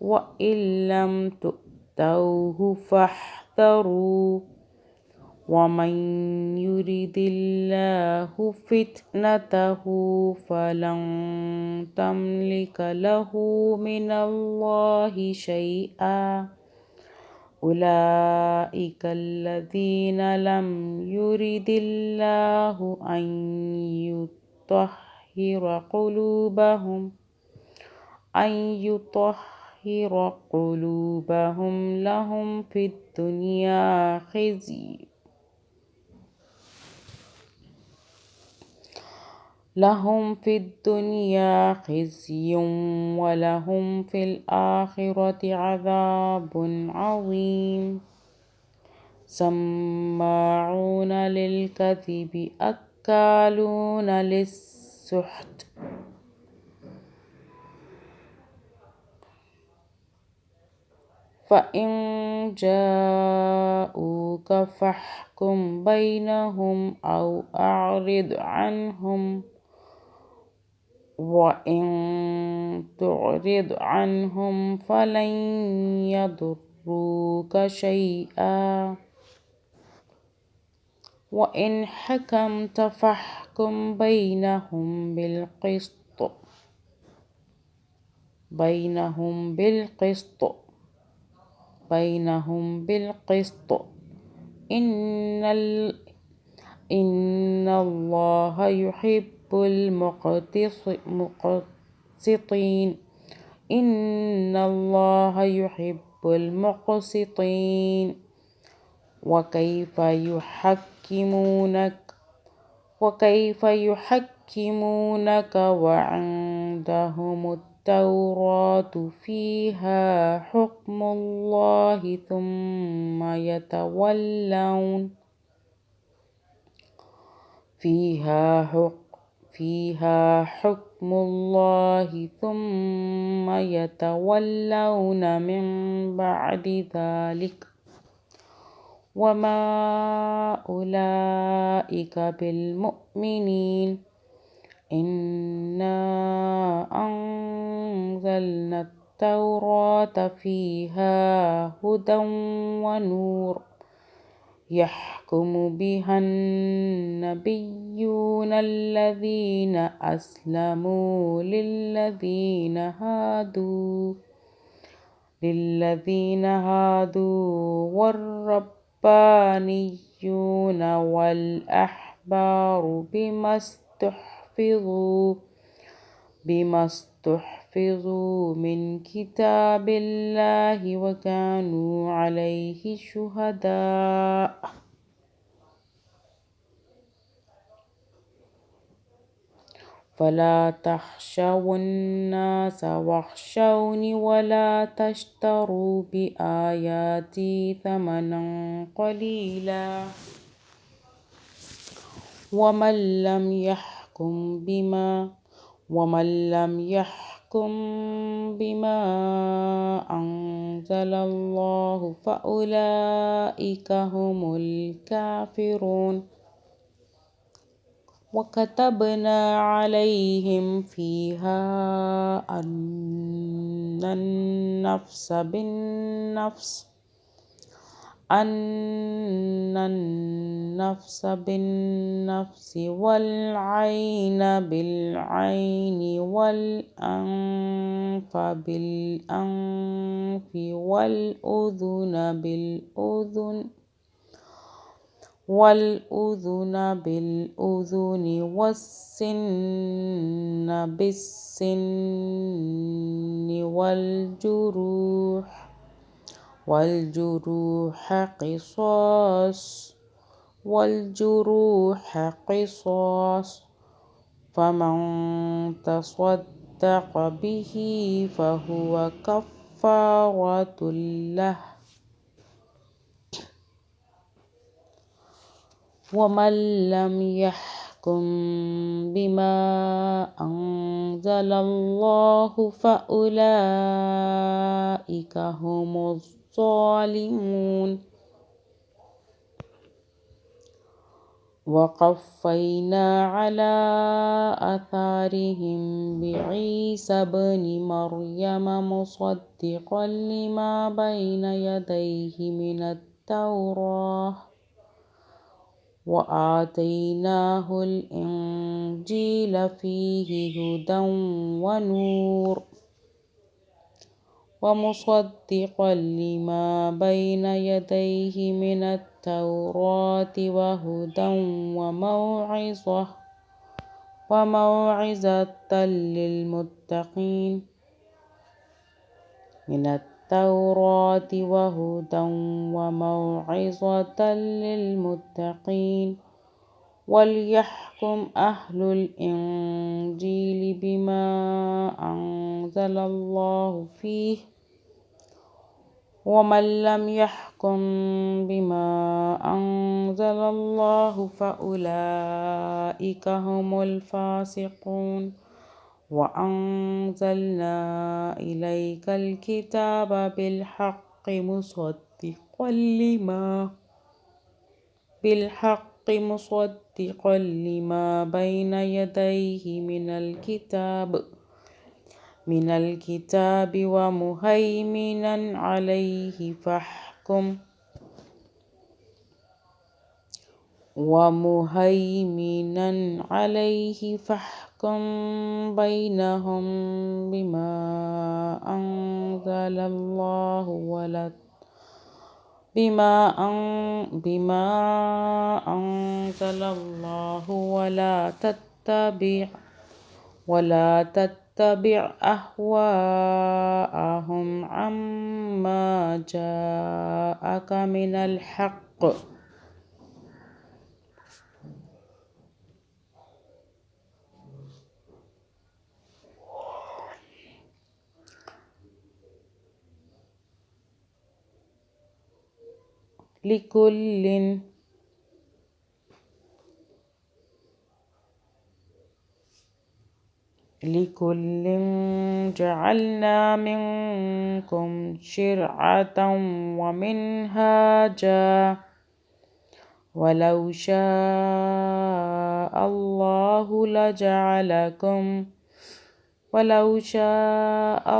وإن لم تؤتوه فاحذروا ومن يرد الله فتنته فلن تملك له من الله شيئا أولئك الذين لم يرد الله أن يطهر قلوبهم لهم في الدنيا خزي ولهم في الآخرة عذاب عظيم سماعون للكذب أكالون للسحت فإن جاءوك فاحكم بينهم أو أعرض عنهم وإن تعرض عنهم فلن يضروك شيئا وإن حكمت فاحكم بينهم بالقسط إن الله يحب المقسطين وكيف يحكمونك وعندهم التوراة فيها حكم الله ثم يتولون من بعد ذلك وما أولئك بالمؤمنين إنا أنزلنا التوراة فيها هدى ونور يحكم بها النبيون الذين أسلموا للذين هادوا والربانيون والأحبار بما استحفظوا من كتاب الله وكانوا عليه شهداء فلا تخشوا الناس واخشوني ولا تشتروا بآياتي ثمنا قليلا ومن لم يحكم بما أنزل الله فأولئك هم الكافرون وكتبنا عليهم فيها أن النفس بالنفس والعين بالعين والأنف بالأنف والأذن بالأذن والسن بالسن والجروح قصاص فمن تصدق به فهو كفارة له ومن لم يحكم بما أنزل الله فأولئك هم الظالمون وقفينا على آثارهم بعيسى ابن مريم مصدقا لما بين يديه من التوراة وآتيناه الإنجيل فيه هدى ونور ومصدقا لما بين يديه من التوراة وهدى وموعظة للمتقين من التوراة وهدى وموعظة للمتقين وليحكم أهل الإنجيل بما أنزل الله فيه ومن لم يحكم بما أنزل الله فأولئك هم الفاسقون وأنزلنا إليك الكتاب بالحق مصدقا لما بين يديه من الكتاب ومهيمنا عليه فاحكم بينهم بما أنزل الله ولا تتبع أهواءهم عما جاءك من الحق لكل جعلنا منكم شرعة ومنهاجا ولو شاء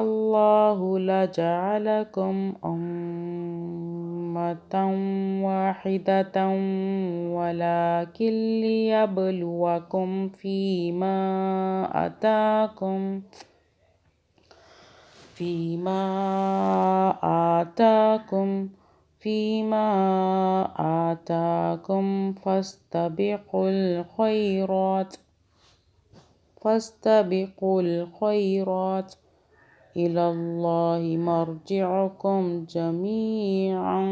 الله لجعلكم أمة واحدة ولكن ليبلوكم فيما آتاكم فاستبقوا الخيرات إلى الله مرجعكم جميعا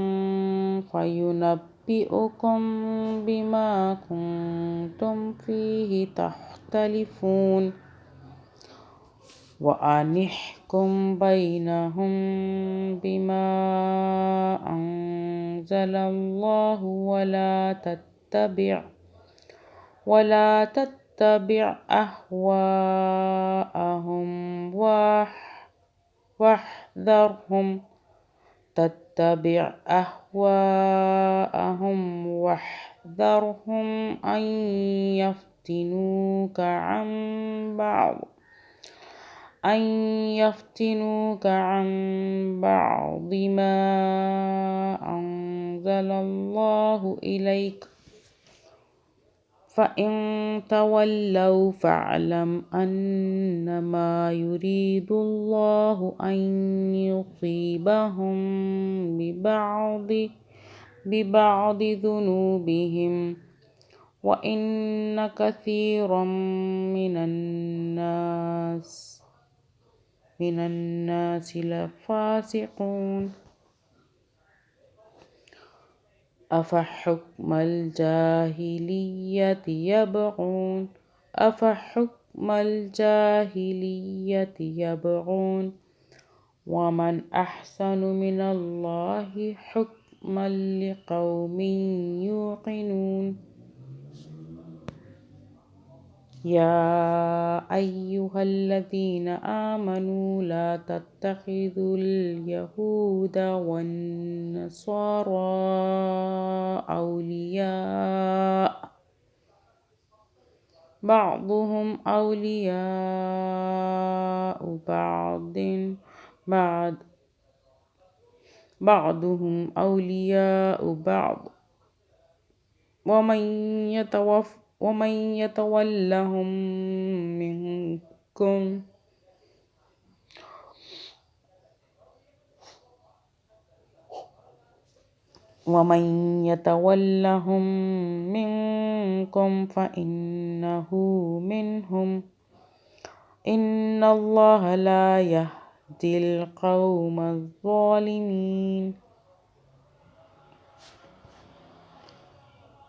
فينبئكم بما كنتم فيه تختلفون وأن احكم بينهم بما أنزل الله ولا تتبع أهواءهم واحذرهم أن يفتنوك عن بعض ما أنزل الله إليك فإن تولوا فاعلم أنما يريد الله أن يصيبهم ببعض ذنوبهم وإن كثيرا من الناس من الناس لفاسقون أفحكم الجاهلية يبغون أفحكم الجاهلية يبغون ومن أحسن من الله حكما لقوم يوقنون يا أيها الذين آمنوا لا تتخذوا اليهود والنصارى أولياء بعضهم أولياء بعضهم أولياء بعض ومن يتولهم منكم فإنه منهم إن الله لا يهدي القوم الظالمين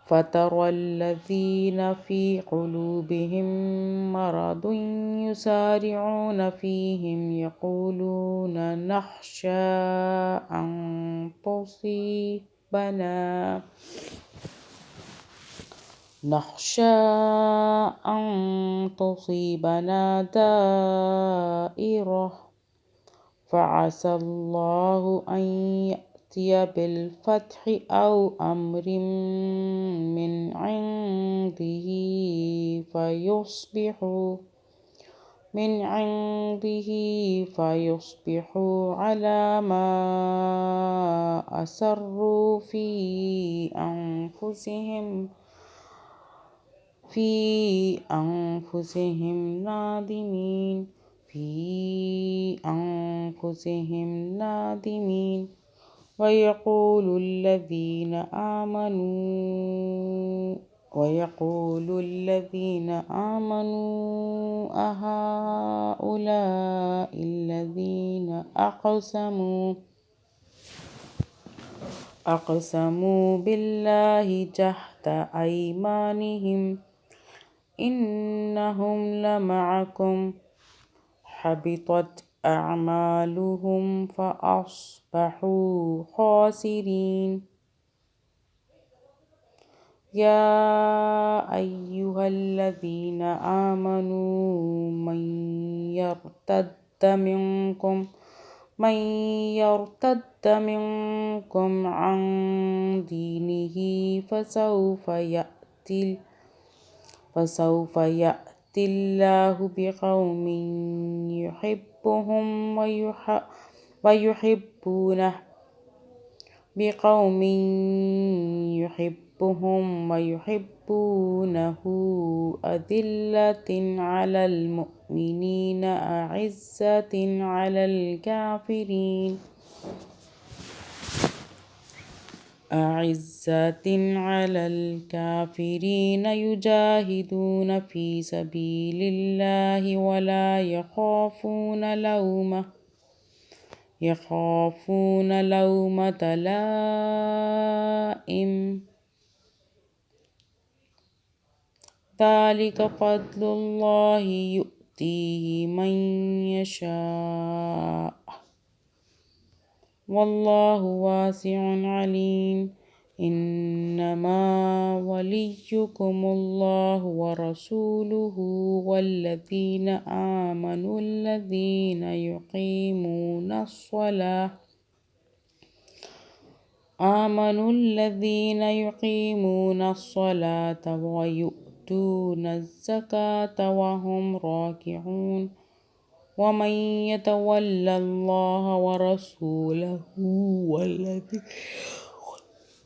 فترى الذين في قلوبهم مرض يسارعون فيهم يقولون نخشى أن تصيبنا دائرة فعسى الله أن يأتي بالفتح أو أمر من عنده فيصبحوا على ما أسروا في أنفسهم نادمين ويقول الذين آمنوا أهؤلاء الذين أقسموا بالله جهد أيمانهم إنهم لمعكم حبطت أعمالهم فأصبحوا خاسرين يا أيها الذين آمنوا من يرتد منكم عن دينه فسوف يأتي الله بقوم يحبهم ويحبونه أذلة على المؤمنين أعزة على الكافرين يجاهدون في سبيل الله ولا يخافون لومة لائم ذلك فضل الله يؤتيه من يشاء والله واسع عليم إنما وليكم الله ورسوله والذين آمنوا الذين يقيمون الصلاة ويؤتون الزكاة وهم راكعون ومن يتول الله ورسوله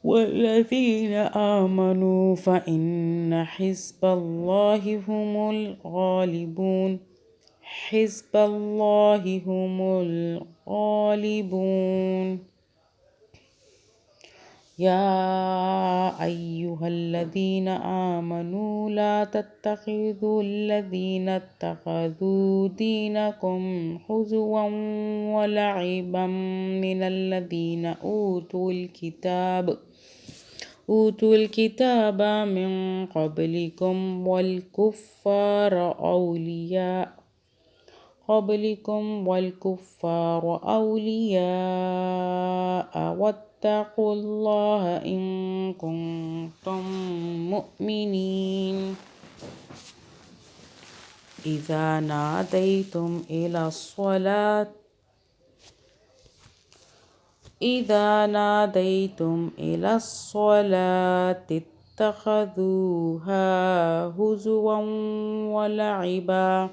والذين آمنوا فإن حزب الله هم الغالبون يا أيها الذين آمنوا لا تتخذوا الذين اتخذوا دينكم هزوا ولعبا من الذين أوتوا الكتاب من قبلكم والكفار أولياء واتقوا الله إن كنتم مؤمنين. إذا ناديتم إلى الصلاة اتخذوها هزوا ولعبا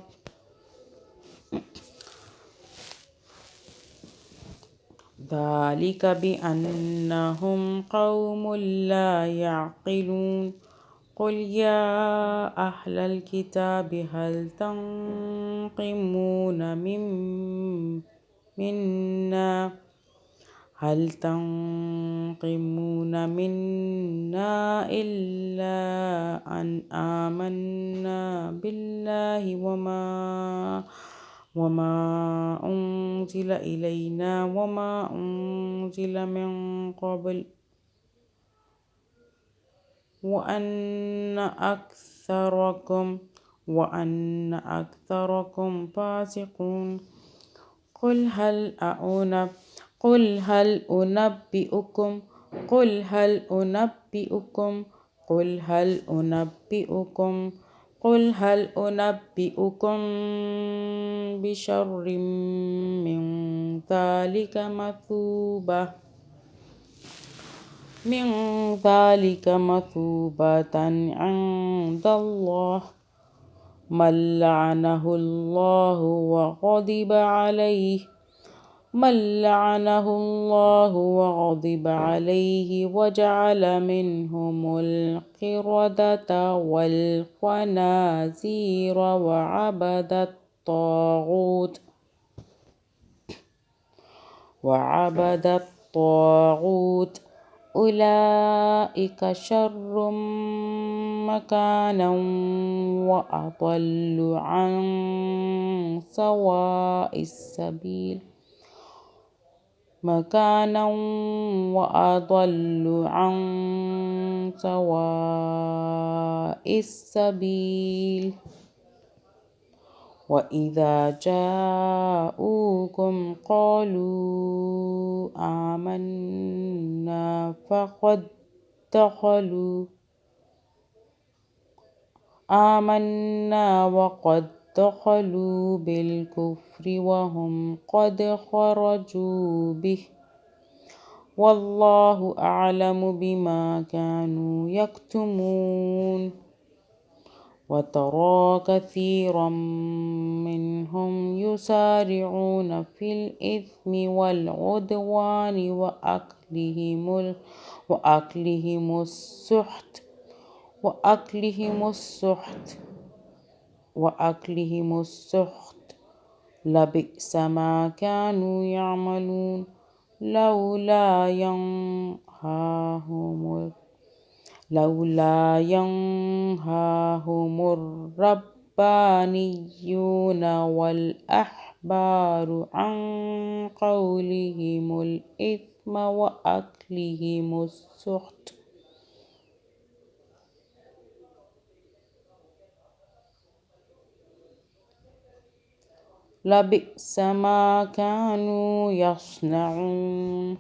ذلك بأنهم قوم لا يعقلون. قل يا أهل الكتاب هل تنقمون منا إلا أن آمنا بالله وما أنزل إلينا وما أنزل من قبل وأن أكثركم فاسقون. قل هل أنبئكم بشر من ذلك مثوبة عند الله من لعنه الله وغضب عليه وجعل منهم القردة والخنازير وعبد الطاغوت أولئك شر مكانا وأضل عن سواء السبيل. وإذا جاءوكم قالوا آمنا وقد دخلوا بالكفر وهم قد خرجوا به والله أعلم بما كانوا يكتمون. وترى كثيرا منهم يسارعون في الإثم والعدوان وأكلهم السحت لبئس ما كانوا يعملون. لولا ينهاهم الربانيون والأحبار عن قولهم الإثم وأكلهم السحت لبئس ما كانوا يصنعون.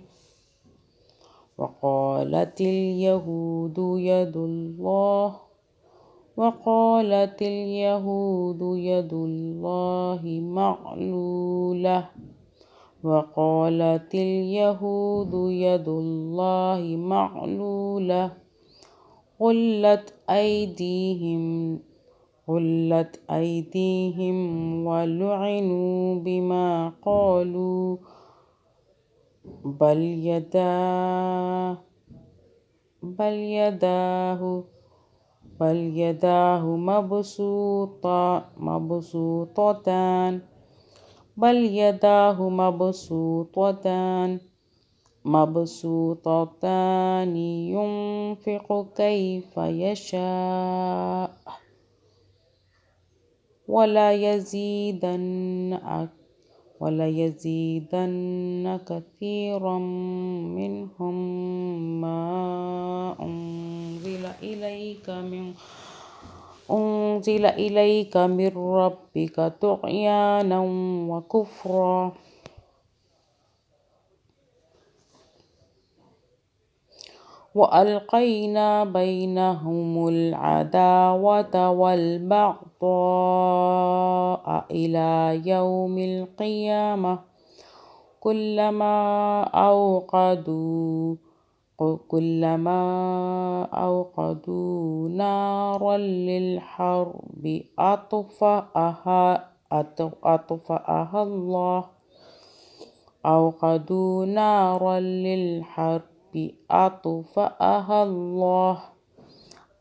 وقالت اليهود يد الله مغلولة غلت أيديهم ولعنوا بما قالوا بل يداه مبسوطتان مبسوطتان ينفق كيف يشاء وليزيدن كثيرا منهم ما أنزل إليك من ربك طغيانا وكفرا وألقينا بينهم العداوة والبغضاء إلى يوم القيامة كلما أوقدوا نارا للحرب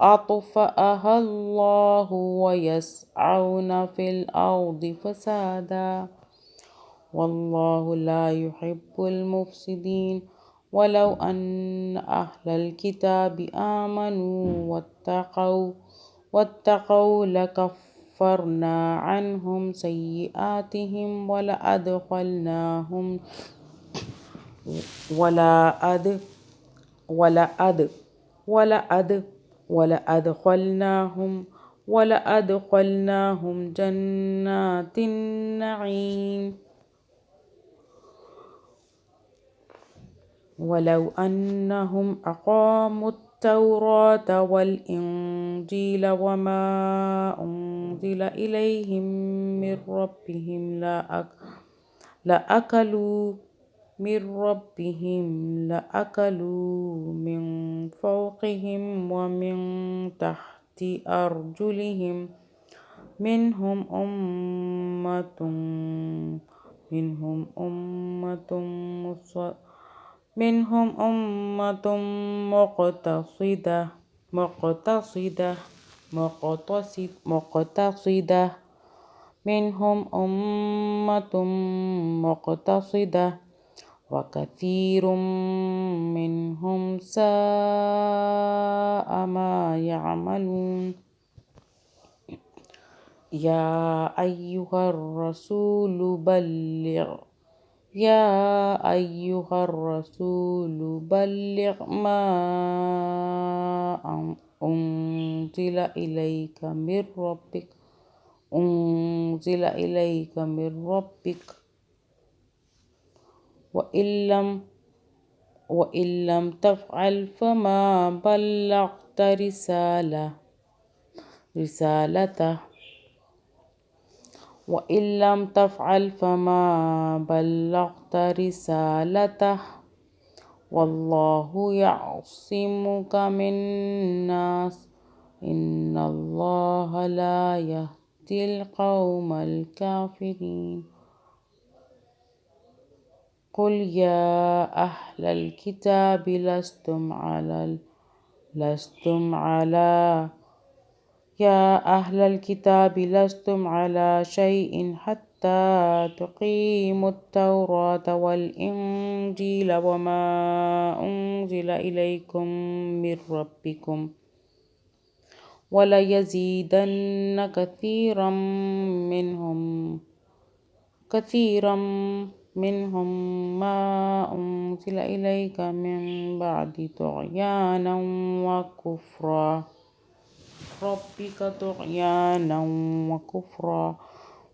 أطفأها الله ويسعون في الأرض فسادا والله لا يحب المفسدين ولو أن أهل الكتاب آمنوا واتقوا لكفرنا عنهم سيئاتهم ولأدخلناهم جنات النعيم ولو أنهم أقاموا التوراة والإنجيل وما أنزل إليهم من ربهم لأكلوا من فوقهم ومن تحت أرجلهم منهم أمة مقتصدة وكثير منهم ساء ما يعملون يا أيها الرسول بلغ ما أنزل إليك من ربك وإن لم تفعل فما بلغت رسالته والله يعصمك من الناس إن الله لا يهدي القوم الكافرين قل يا أهل الكتاب لستم على شيء حتى تقيموا التوراة والإنجيل وما أنزل إليكم من ربكم وليزيدن كثيرا منهم ما أنزل إليك من بعد طغيانا وكفرا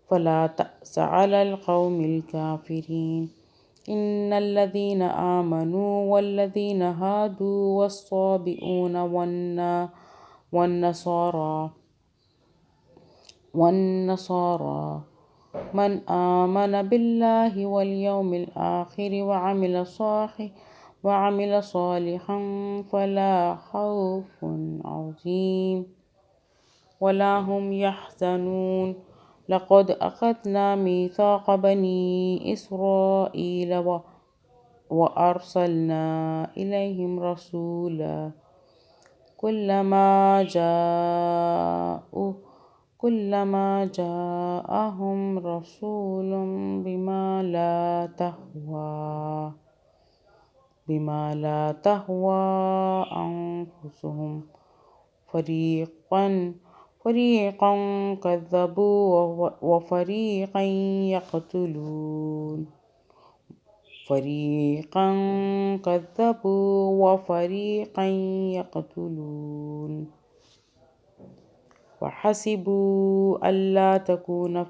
فلا تأس على القوم الكافرين إن الذين آمنوا والذين هادوا والصابئون والنصارى من آمن بالله واليوم الآخر وعمل صالحا فلا خوف عليهم ولا هم يحزنون لقد أخذنا ميثاق بني إسرائيل وأرسلنا إليهم رسولا كلما جاءهم رسول بما لا تهوى أنفسهم فريقا كذبوا وفريقا يقتلون فريقا كذبوا وفريقا يقتلون وحسبوا ألا تكون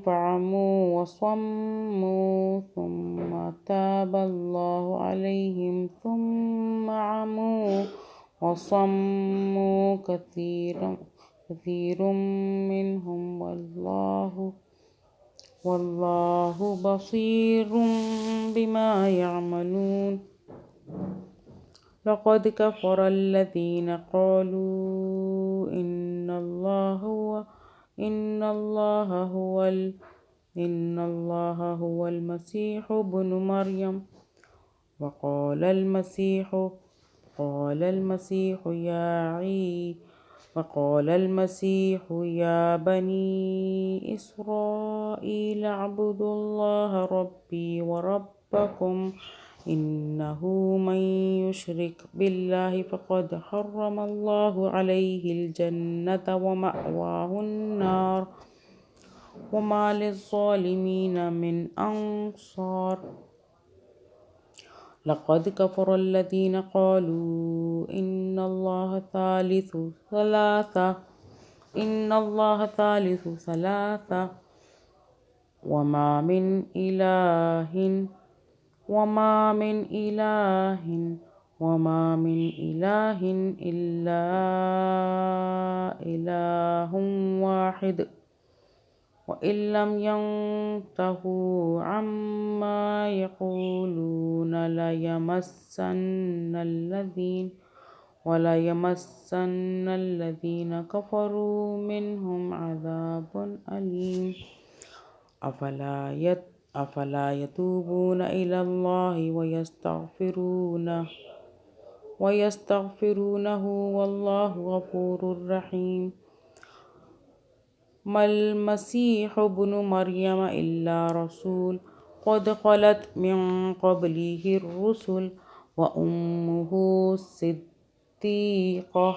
فعموا وصموا ثم تاب الله عليهم ثم عموا وصموا كثير منهم والله بصير بما يعملون لقد كفر الذين قالوا إن الله هو المسيح ابن مريم وقال المسيح يا بني إسرائيل اعبدوا الله ربي وربكم إنه من يشرك بالله فقد حرم الله عليه الجنة ومأواه النار وما للظالمين من أنصار لقد كفر الذين قالوا إن الله ثالث ثلاثة وما من إله إلا إله واحد وإن لم ينتهوا عما يقولون وليمسن الذين كفروا منهم عذاب أليم أفلا يتوبون إلى الله ويستغفرونه والله غفور رحيم ما المسيح ابن مريم إلا رسول قد خلت من قبله الرسل وأمه صديقة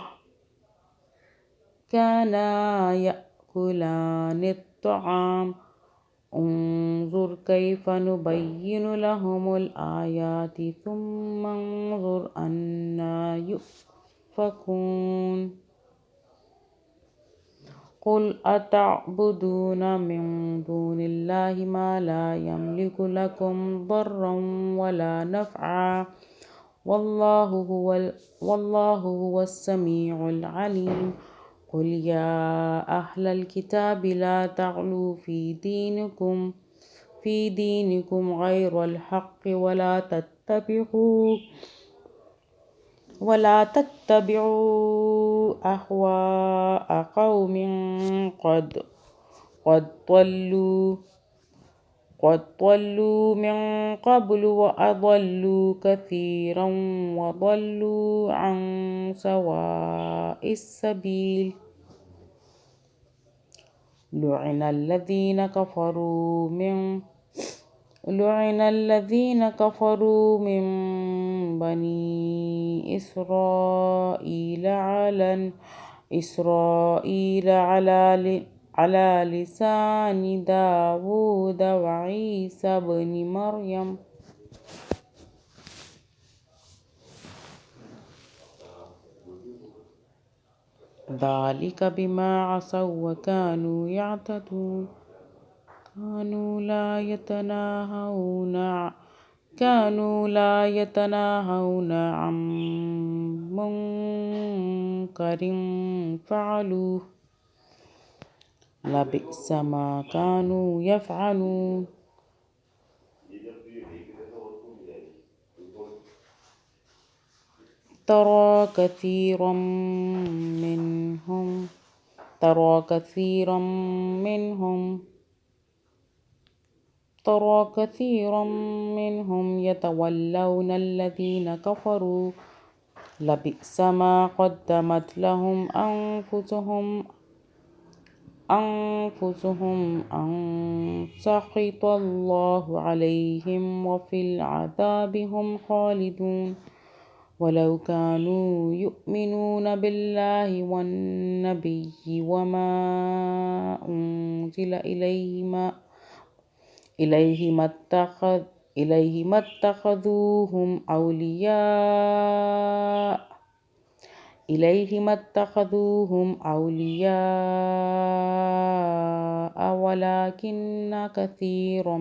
كانا يأكلان الطعام انظر كيف نبين لهم الآيات ثم انظر أنى يؤفكون قل أتعبدون من دون الله ما لا يملك لكم ضرا ولا نفعا والله هو السميع العليم قل يا أهل الكتاب لا تغلوا في دينكم غير الحق ولا تتبعوا أهواء قوم قد ضلوا من قبل وأضلوا كثيرا وضلوا عن سواء السبيل لعن الذين كفروا من بني إسرائيل على لسان داود وعيسى بن مريم ذلك بما عصوا وكانوا يعتدون كانوا لا يتناهون عن منكر فعلوه لبئس ما كانوا يفعلون ترى كثيرا منهم يتولون الذين كفروا لبئس ما قدمت لهم أنفسهم أنفسهم أن سخط الله عليهم وفي العذاب هم خالدون ولو كانوا يؤمنون بالله والنبي وما أنزل إليه ما اتخذوهم أولياء ولكن كثيرا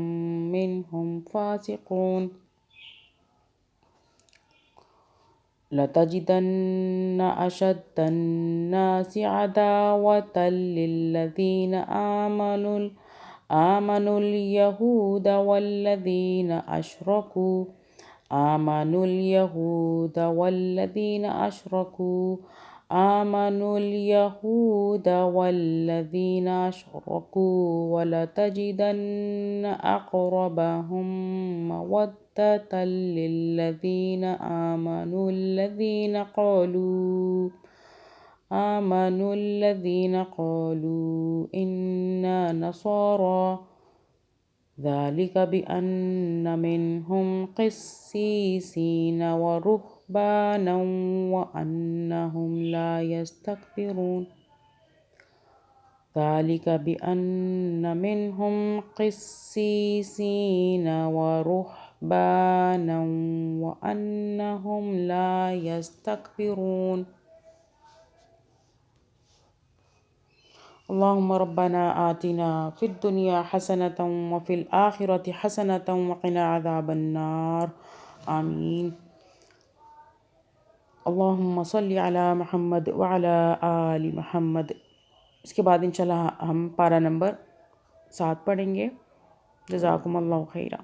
منهم فاسقون لتجدن أشد الناس عداوة للذين آمنوا اليهود والذين أشركوا آمنوا اليهود والذين أشركوا ولتجدن أقربهم مودة للذين آمنوا الذين قالوا إنا نصارى ذلك بأن منهم قسيسين ورهبانا وأنهم لا يستكبرون اللهم ربنا آتنا في الدنيا حسنة وفي الآخرة حسنة وقنا عذاب النار آمين اللهم صل على محمद वअला आलि मोहम्मद। इसके बाद इंशाल्लाह हम पारा नंबर 7 पढ़ेंगे। जज़ाकुमुल्लाहु खैरा।